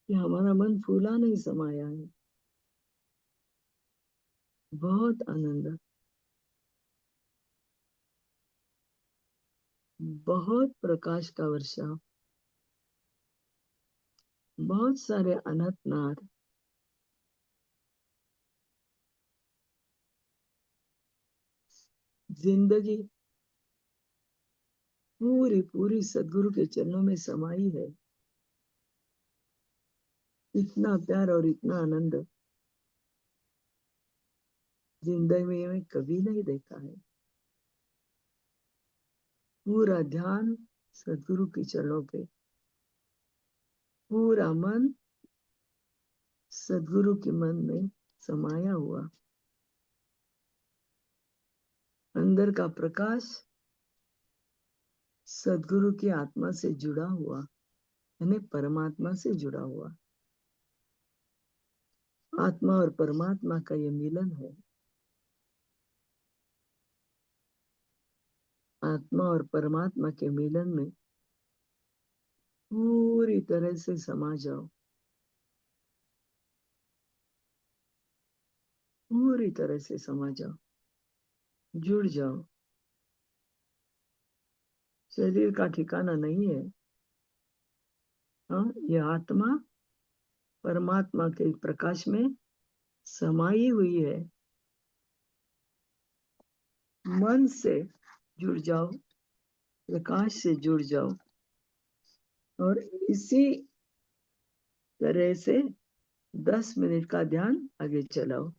कि हमारा मन फूला नहीं समाया है। बहुत आनंद, बहुत प्रकाश का वर्षा, बहुत सारे अनंत नाद। जिंदगी पूरी पूरी सदगुरु के चरणों में समाई है। इतना प्यार और इतना आनंद जिंदगी में कभी नहीं देखा है। पूरा ध्यान सदगुरु के चरणों पे, पूरा मन सदगुरु के मन में समाया हुआ। अंदर का प्रकाश सदगुरु की आत्मा से जुड़ा हुआ, यानी परमात्मा से जुड़ा हुआ। आत्मा और परमात्मा का ये मिलन है। आत्मा और परमात्मा के मिलन में पूरी तरह से समा जाओ, पूरी तरह से समा जाओ, जुड़ जाओ। शरीर का ठिकाना नहीं है। हाँ, ये आत्मा परमात्मा के प्रकाश में समाई हुई है। मन से जुड़ जाओ, प्रकाश से जुड़ जाओ और इसी तरह से 10 मिनट का ध्यान आगे चलाओ।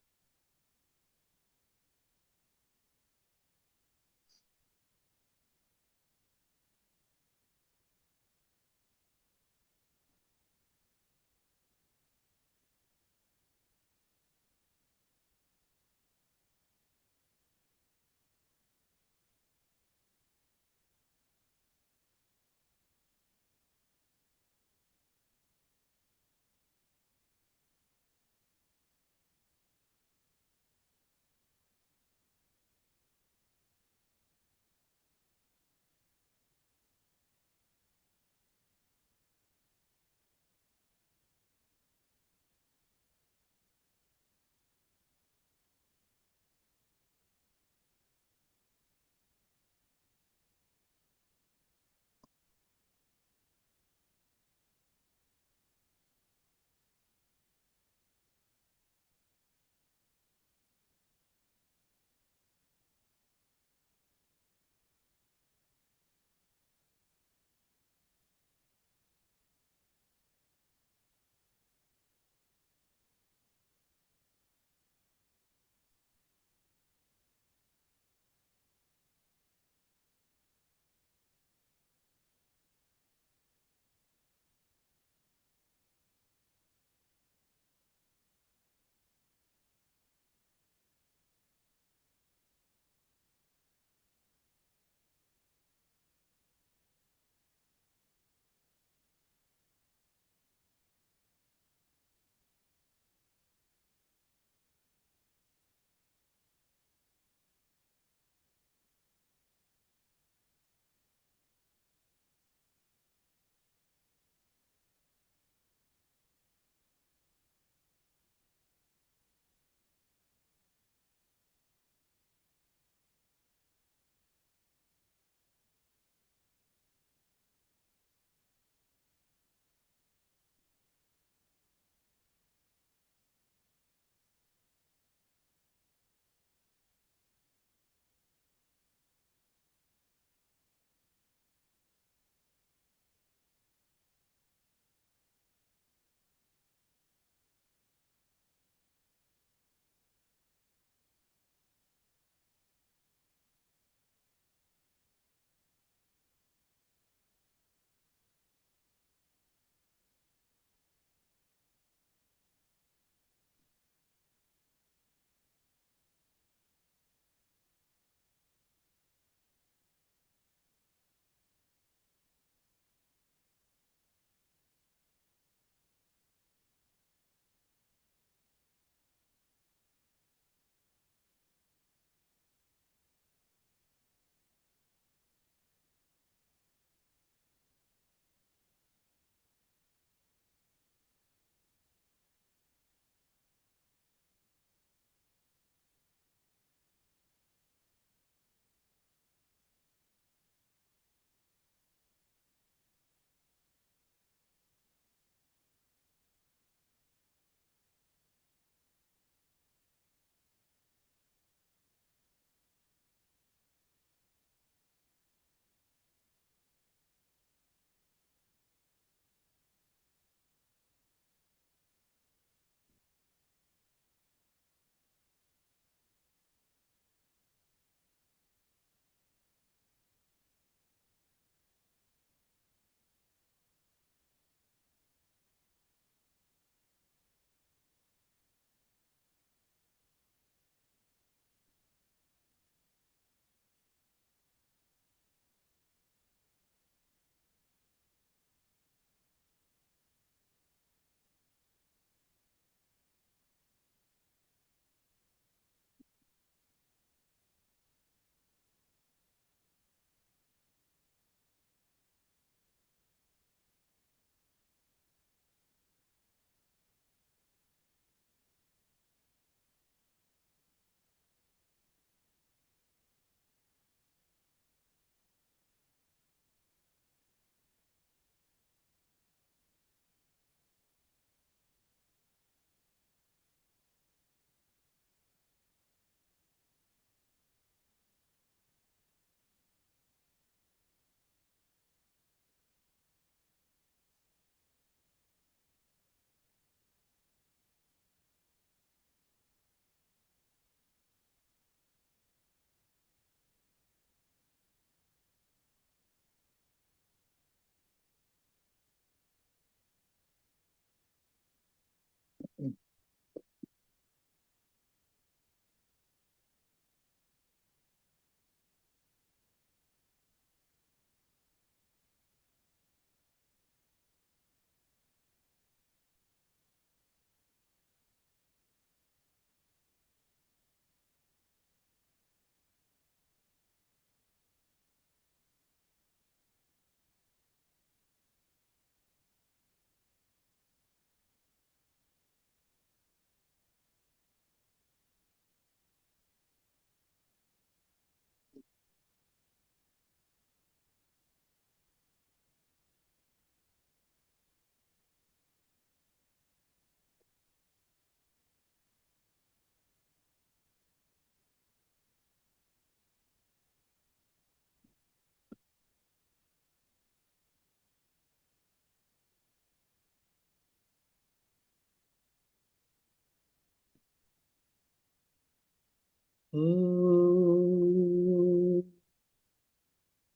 ॐ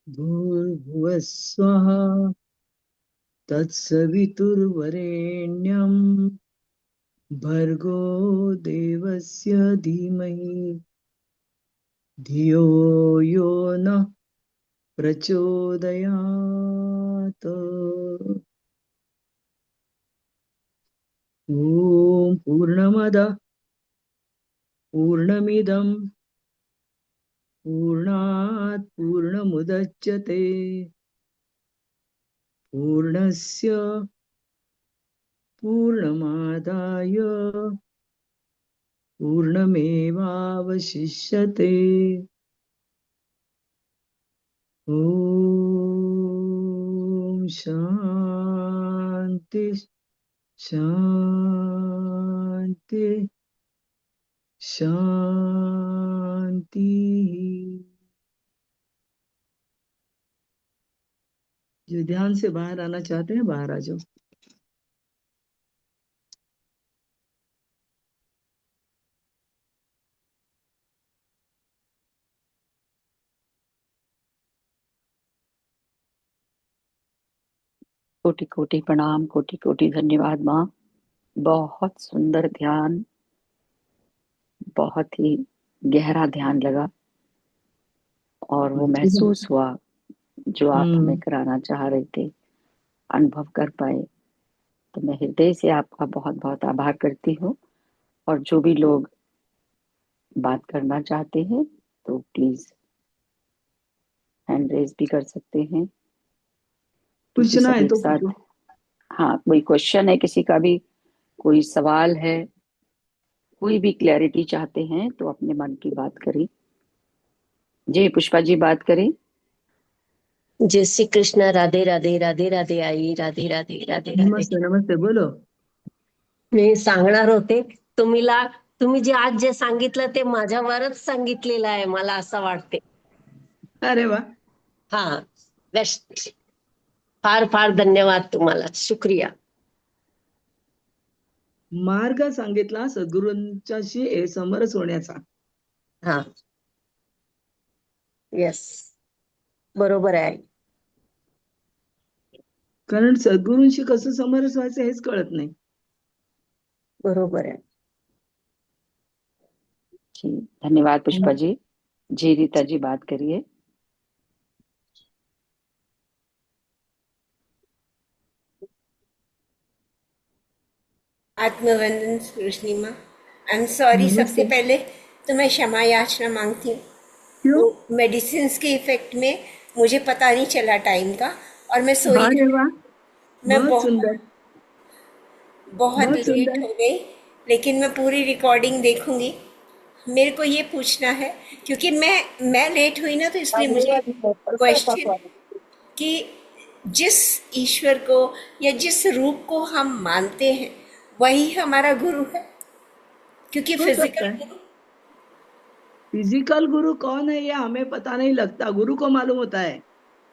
भूर्भुवः स्वः तत्सवितुर्वरेण्यं भर्गो देवस्य धीमहि धियो यो नः प्रचोदयात्। ॐ पूर्णमदः पूर्णमिदं पूर्णात् पूर्णमुदच्यते पूर्णस्य पूर्णमादाय पूर्णमेवावशिष्यते। ॐ शान्ति शान्ति शान्ति। जो ध्यान से बाहर आना चाहते हैं बाहर आ जाओ। कोटि कोटि प्रणाम, कोटि कोटि धन्यवाद माँ। बहुत सुंदर ध्यान, बहुत ही गहरा ध्यान लगा और वो महसूस हुआ जो आप हमें कराना चाह रहे थे, अनुभव कर पाए। तो मैं हृदय से आपका बहुत बहुत आभार करती हूँ। और जो भी लोग बात करना चाहते हैं तो प्लीज हैंड रेज भी कर सकते हैं, क्योंकि पूछना सब है एक तो साथ। पूछो। हाँ, कोई क्वेश्चन है किसी का भी, कोई सवाल है, कोई भी क्लैरिटी चाहते हैं तो अपने मन की बात करें। जी पुष्पा जी बात करें। जय श्री कृष्ण। राधे राधे राधे राधे आई। राधे राधे राधे राधे. नमस्ते नमस्ते बोलो. मी सांगणार होते तुम्ही जे सांगितलं ते माझ्यावरच सांगितलेलं आहे, मला असं वाटते. अरे वा. हा, बेस्ट. फार फार धन्यवाद तुम्हाला, शुक्रिया. मार्ग सांगितला सद्गुरूंच्याशी समरस होण्याचा. हा, येस, बरोबर आहे. कारण सद्गुरूंशी कसं समरस व्हायचं हेच कळत नाही. बरोबर आहे. जी धन्यवाद पुष्पा जी। जी रीता जी बात करिए। आत्मवंदन रोशनी माँ, आई एम सॉरी। सबसे पहले तो मैं क्षमा याचना मांगती हूँ। क्यों? वो मेडिसिन के इफेक्ट में मुझे पता नहीं चला टाइम का, और मैं सोई अरे वाह, मैं बहुत सुंदर, बहुत बहुत लेट सुंदर. हो गई, लेकिन मैं पूरी रिकॉर्डिंग देखूंगी। मेरे को ये पूछना है, क्योंकि मैं लेट हुई ना, तो इसलिए मुझे क्वेश्चन कि जिस ईश्वर को या जिस रूप को हम मानते हैं वही हमारा गुरु है, क्योंकि हो सकता फिजिकल है. गुरु। फिजिकल गुरु कौन है ये हमें पता नहीं लगता, गुरु को मालूम होता है.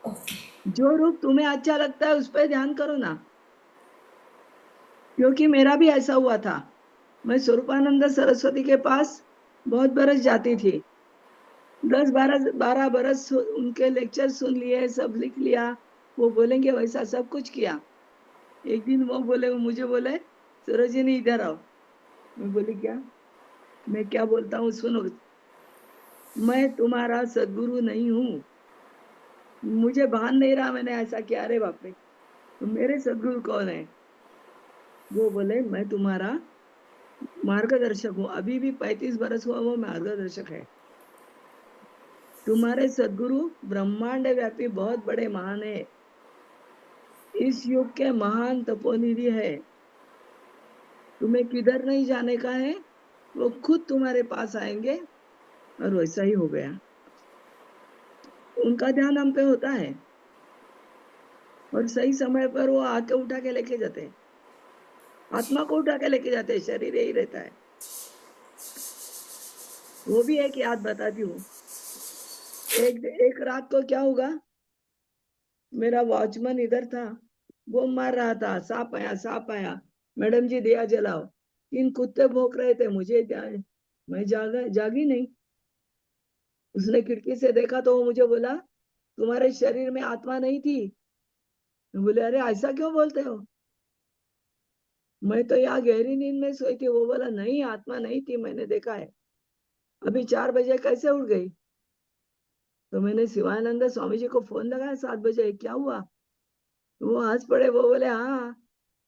ओके, जो रूप तुम्हें अच्छा लगता है उस पर ध्यान करो ना. क्योंकि मेरा भी ऐसा हुआ था. मैं स्वरूपानंद सरस्वती के पास बहुत बरस जाती थी. 10-12 बरस उनके लेक्चर सुन लिए, सब लिख लिया. वो बोलेंगे वैसा सब कुछ किया. एक दिन वो मुझे बोले सरोजिनी इधर आओ. मैं बोली क्या? मैं क्या बोलता हूँ सुनो. मैं तुम्हारा सदगुरु नहीं हूँ. मुझे भान नहीं रहा मैंने ऐसा किया. अरे बाप रे, तो मेरे सदगुरु कौन है? वो बोले मैं तुम्हारा मार्गदर्शक हूँ. अभी भी 35 बरस हुआ वो मार्गदर्शक है. तुम्हारे सदगुरु ब्रह्मांड व्यापी बहुत बड़े महान है. इस युग के महान तपोनिधि है. तुम्हें किधर नहीं जाने का है, वो खुद तुम्हारे पास आएंगे. और वैसा ही हो गया. उनका ध्यान हम पे होता है और सही समय पर वो आके उठा के लेके जाते हैं. आत्मा को उठा के लेके जाते हैं, शरीर यही रहता है. वो भी एक याद बताती हूँ. एक रात को क्या होगा, मेरा वॉचमैन इधर था, वो मार रहा था. सांप आया सांप आया. मैडम जी दिया जलाओ. 3 कुत्ते भौंक रहे थे. मैं जागी नहीं. उसने खिड़की से देखा तो वो मुझे बोला, तुम्हारे शरीर में आत्मा नहीं थी। मैं बोले, अरे ऐसा क्यों बोलते हो? मैं तो यहाँ गहरी नींद में सोई थी। वो बोला, नहीं, आत्मा नहीं थी, मैंने देखा है। अभी 4 बजे कैसे उठ गई? तो मैंने शिवानंद स्वामी जी को फोन लगाया 7 बजे, क्या हुआ? वो हंस पड़े। वो बोले, हाँ,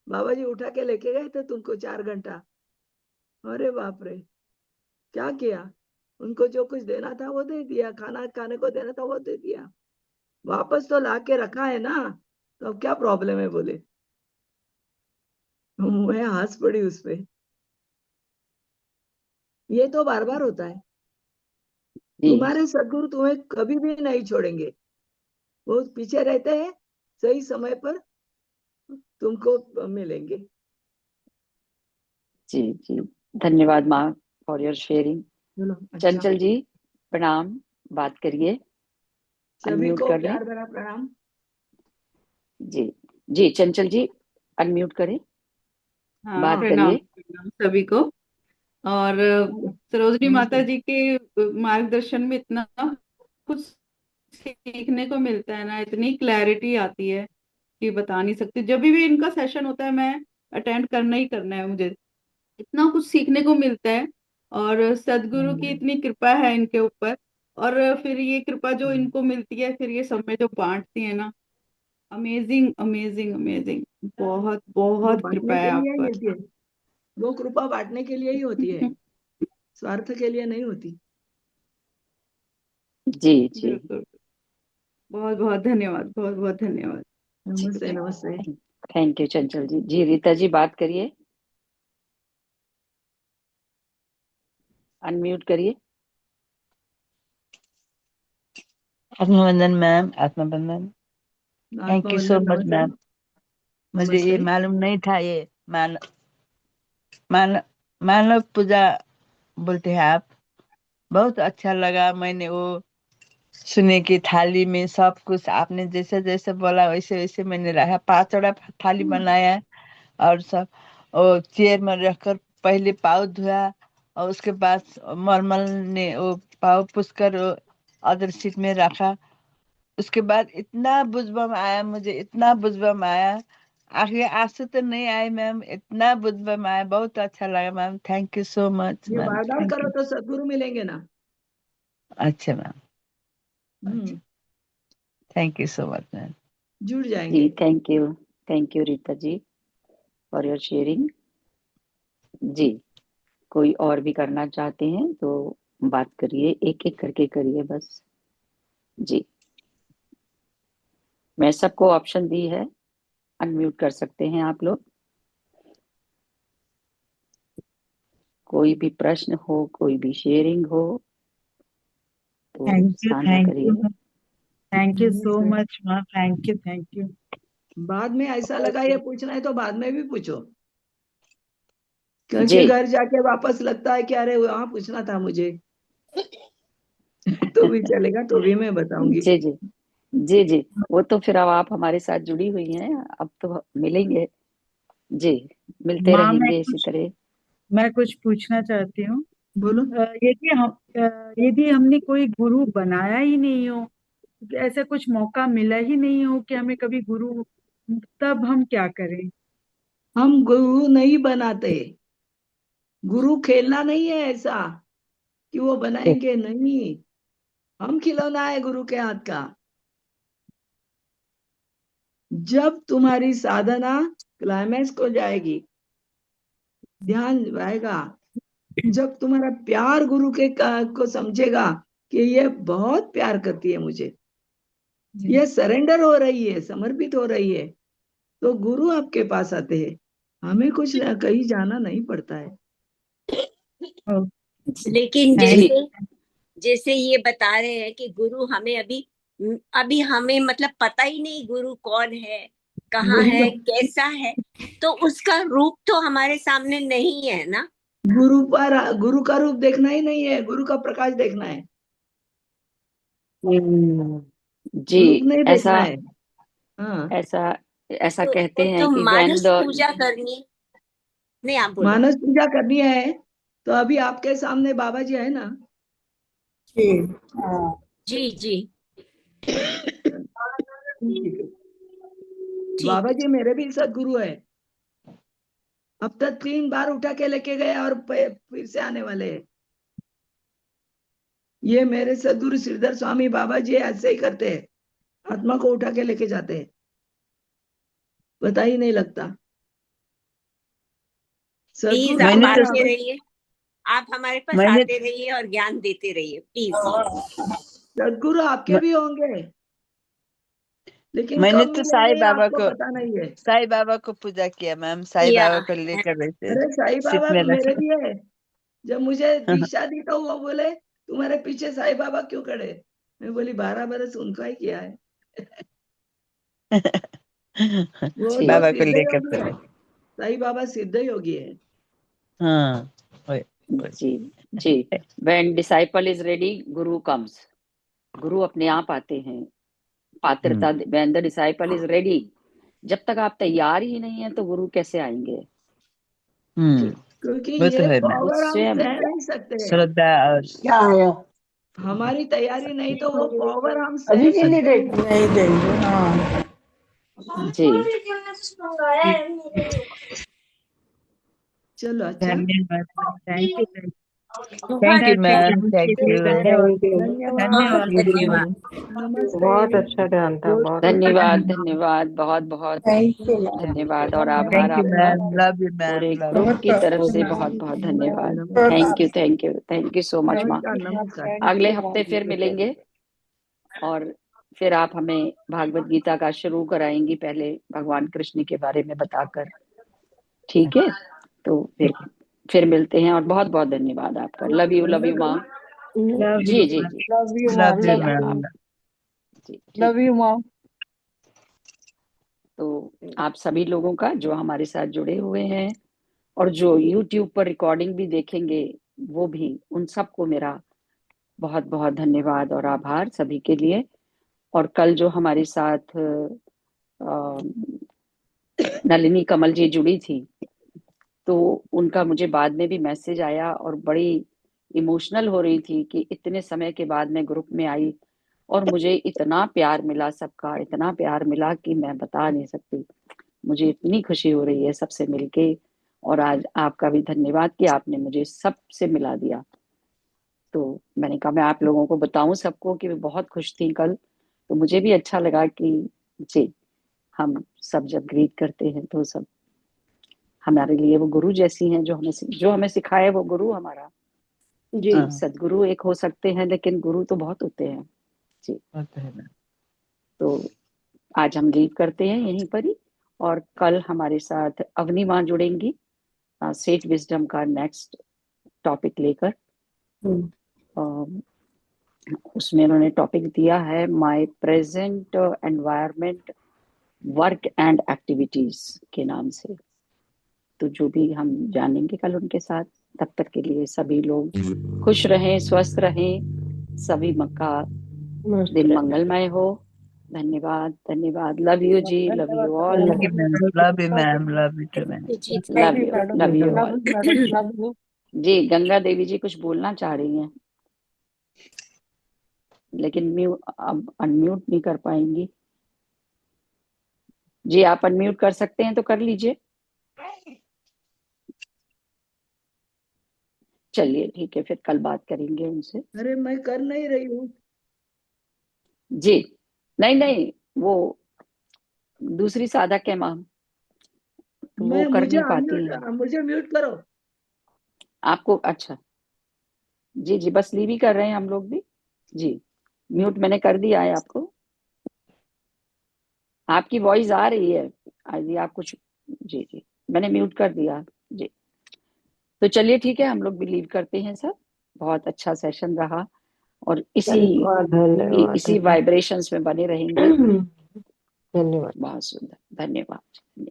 बाबा जी उठा के लेके गए थे तुमको 4 घंटा। अरे बाप रे, क्या किया? उनको जो कुछ देना था वो दे दिया, खाना खाने को देना था वो दे दिया, वापस तो ला के रखा है ना, तो अब क्या प्रॉब्लम है? बोले। मैं हंस पड़ी उस पे। ये तो बार बार होता है। जी तुम्हारे सदगुरु तुम्हें कभी भी नहीं छोड़ेंगे। वो पीछे रहते हैं, सही समय पर तुमको मिलेंगे। जी जी, धन्यवाद माँ फॉर योर शेयरिंग। चलो, अच्छा। चंचल जी, प्रणाम, बात करिए, सभी अनम्यूट को कर लें। प्यार भरा प्रणाम। जी जी, चंचल जी अनम्यूट करें, हाँ, बात प्रणाम करिए। प्रणाम सभी को। और सरोजनी माता नमस्ते। जी के मार्गदर्शन में इतना कुछ सीखने को मिलता है ना, इतनी क्लैरिटी आती है कि बता नहीं सकती। जब भी इनका सेशन होता है मैं अटेंड करना ही करना है मुझे, इतना कुछ सीखने को मिलता है। और सदगुरु की इतनी कृपा है इनके ऊपर। और फिर ये कृपा जो इनको मिलती है, फिर ये सब में जो बांटती है ना, अमेजिंग अमेजिंग अमेजिंग। बहुत वो बहुत कृपा बांटने है के आप लिए ही पर। होती है। वो कृपा बांटने के लिए ही होती है, स्वार्थ के लिए नहीं होती। जी जी बिल्कुल। बहुत बहुत धन्यवाद, बहुत बहुत धन्यवाद। नमस्ते, नमस्ते। थैंक यू चंचल जी। जी रीता जी, बात करिए, अनम्यूट करिए। आत्मबंधन मैम, आत्मबंधन। थैंक यू सो आत्मबंधन, मच नमस्ते। मैम। मुझे ये नमस्ते। मालूम नहीं था, ये मान मान मानव पूजा बोलते हैं आप। बहुत अच्छा लगा। मैंने वो सुने की थाली में सब कुछ आपने जैसे जैसे बोला वैसे वैसे मैंने रहा, 5 थाली बनाया। और सब वो चेयर में रखकर पहले पाँव धोया, और उसके बाद मलमल ने वो पाँव पुछकर वो अदर सीट में रखा। उसके बाद इतना बुजबम आया, मुझे इतना बुजबम आया, आखिर आंसू तो नहीं आए मैम, इतना बुजबम आया। बहुत अच्छा लगा ma'am, thank you so much ये मैम, बार बार थैंक करो यू। तो सदगुरु मिलेंगे ना। अच्छा मैम, अच्छा, हम्म। Thank you so much ma'am. जुड़ जी जाएंगे। Thank you Rita ji for your sharing. जी, कोई और भी करना चाहते हैं तो बात करिए, एक एक करके करिए बस। जी, मैं सबको ऑप्शन दी है, अनम्यूट कर सकते हैं आप लोग। कोई भी प्रश्न हो, कोई भी शेयरिंग हो तो साझा थैंक यू, करिए। थैंक यू सो नमस्ते। मच माँ, थैंक यू, थैंक यू। बाद में ऐसा लगा ये पूछना है तो बाद में भी पूछो, क्योंकि जी घर जाके वापस लगता है कि अरे वहां पूछना था मुझे। तो भी चलेगा, तो भी मैं बताऊंगी। जी जी जी जी, वो तो फिर अब आप हमारे साथ जुड़ी हुई हैं, अब तो मिलेंगे। जी, मिलते माँ रहेंगे इसी तरह। मैं कुछ पूछना चाहती हूँ। बोलो। यदि हमने कोई गुरु बनाया ही नहीं हो, ऐसा कुछ मौका मिला ही नहीं हो कि हमें कभी गुरु, तब हम क्या करें? हम गुरु नहीं बनाते। गुरु खेलना नहीं है ऐसा कि वो बनाएंगे, नहीं। हम खिलौना है गुरु के हाथ का। जब तुम्हारी साधना क्लाइमैक्स को जाएगी, ध्यान आएगा, जब तुम्हारा प्यार गुरु के को समझेगा कि ये बहुत प्यार करती है मुझे, ये सरेंडर हो रही है, समर्पित हो रही है, तो गुरु आपके पास आते हैं। हमें कुछ कहीं जाना नहीं पड़ता है। लेकिन जी जैसे जैसे ये बता रहे हैं कि गुरु हमें अभी अभी हमें मतलब पता ही नहीं गुरु कौन है, कहाँ वही तो। है, कैसा है, तो उसका रूप तो हमारे सामने नहीं है ना। गुरु का रूप देखना ही नहीं है, गुरु का प्रकाश देखना है। जी, रूप नहीं ऐसा देखना है। हाँ। ऐसा ऐसा कहते हैं तो कि व्हेन मानस द पूजा करनी, नहीं आप बोलो। मानस पूजा करनी है तो अभी आपके सामने बाबा जी है ना। जी जी बाबा ठीक जी मेरे भी सदगुरु है। अब तक 3 बार उठा के लेके गए और फिर से आने वाले हैं। ये मेरे सदगुरु श्रीधर स्वामी बाबा जी ऐसे ही करते हैं, आत्मा को उठा के लेके जाते हैं, पता ही नहीं लगता। प्लीज सदगुरु आप मैंने तो आते रहिए, आप हमारे पास मैंने आते रहिए और ज्ञान देते रहिए प्लीज। सदगुरु आपके भी होंगे, लेकिन मैंने कब तो साईं मिलेंगे बाबा आपको को पता नहीं है। साईं बाबा को पूजा किया मैम। साईं या बाबा को लेकर ऐसे अरे साईं सिप बाबा में रख मेरे भी है। जब मुझे दीक्षा दी तो वो बोले तुम्हारे पीछे साईं बाबा क्यों खड़े? मैं बोली 12 बरस उनका ही किया है। वो जी तो बाबा को सिद्ध लेकर योगी पूजा। है, साईं बाबा सिद्ध योगी है। हाँ वही। जी जी। When disciple is ready, Guru comes. गुरु अपने आप आते हैं। पात्रता, when the disciple is ready, जब तक आप तैयार ही नहीं है तो गुरु कैसे आएंगे? जी, क्योंकि वो तो ये है मैम। वो पावर हम स्वयं सह नहीं सकते हैं। श्रद्धा और हमारी तैयारी नहीं तो वो पावर हम सह सकते हैं। जी। चलो अच्छा, धन्यवाद थैंक यू थैंक यू बहुत मैम, बहुत थैंक के लिए यू। धन्यवाद धन्यवाद, बहुत धन्यवाद धन्यवाद। नमस्ते। अच्छा ध्यान था, बहुत धन्यवाद धन्यवाद, बहुत बहुत धन्यवाद और आभार थैंक यू आपका। मैम, लव यू मैम, पूरे लव ग्रुप यू। की तरफ से बहुत बहुत धन्यवाद। नमस्कार, थैंक यू सो मच माँ। नमस्कार, नमस्कार। अगले हफ्ते फिर मिलेंगे और फिर आप हमें भागवत गीता का शुरू कराएंगी, पहले भगवान कृष्ण के बारे में बताकर। ठीक है, तो फिर मिलते हैं और बहुत बहुत धन्यवाद आपका। लव यू माँ। लव जी यू जी जी लव यू जी मैम। जी ठीक। Love you ma'am. तो आप सभी लोगों का जो हमारे साथ जुड़े हुए हैं और जो YouTube पर रिकॉर्डिंग भी देखेंगे, वो भी, उन सबको मेरा बहुत बहुत धन्यवाद और आभार सभी के लिए। और कल जो हमारे साथ नलिनी कमल जी जुड़ी थी, तो उनका मुझे बाद में भी मैसेज आया और बड़ी इमोशनल हो रही थी कि इतने समय के बाद मैं ग्रुप में आई और मुझे इतना प्यार मिला, सबका इतना प्यार मिला कि मैं बता नहीं सकती। मुझे इतनी खुशी हो रही है सबसे मिलके। और आज आपका भी धन्यवाद कि आपने मुझे सबसे मिला दिया। तो मैंने कहा मैं आप लोगों को बताऊं सबको कि मैं बहुत खुश थी कल। तो मुझे भी अच्छा लगा कि जी, हम सब जब ग्रीट करते हैं तो सब हमारे लिए वो गुरु जैसी हैं, जो हमें सिखाए वो गुरु हमारा। जी, सदगुरु एक हो सकते हैं लेकिन गुरु तो बहुत होते हैं। जी, तो आज हम लीव करते हैं यहीं पर ही और कल हमारे साथ अवनी माँ जुड़ेंगी सेज विजडम का नेक्स्ट टॉपिक लेकर। उसमें उन्होंने टॉपिक दिया है my present environment work and activities के नाम से। तो जो भी हम जानेंगे कल उनके साथ। तब तक के लिए सभी लोग खुश रहें, स्वस्थ रहें, सभी का दिन मंगलमय हो। धन्यवाद धन्यवाद। लव यू जी, love you all. Thank you ma'am, love you ma'am, love you too ma'am. Love you all. जी, गंगा देवी जी कुछ बोलना चाह रही हैं लेकिन अब अनम्यूट नहीं कर पाएंगी। जी, आप अनम्यूट कर सकते हैं तो कर लीजिए। चलिए ठीक है, फिर कल बात करेंगे उनसे। अरे मैं कर नहीं रही हूँ। जी, नहीं, वो दूसरी साधक है माँ, तो वो कर नहीं पाती है। मुझे म्यूट करो। आपको अच्छा, जी बस लीव ही कर रहे हैं हम लोग भी। जी, म्यूट मैंने कर दिया है आपको। आपकी वॉइस आ रही है यदि आप कुछ। जी मैंने म्यूट कर दिया। जी, तो चलिए ठीक है, हम लोग भी लीव करते हैं सब। बहुत अच्छा सेशन रहा और इसी वाइब्रेशंस में बने रहेंगे। धन्यवाद। बहुत सुंदर, धन्यवाद।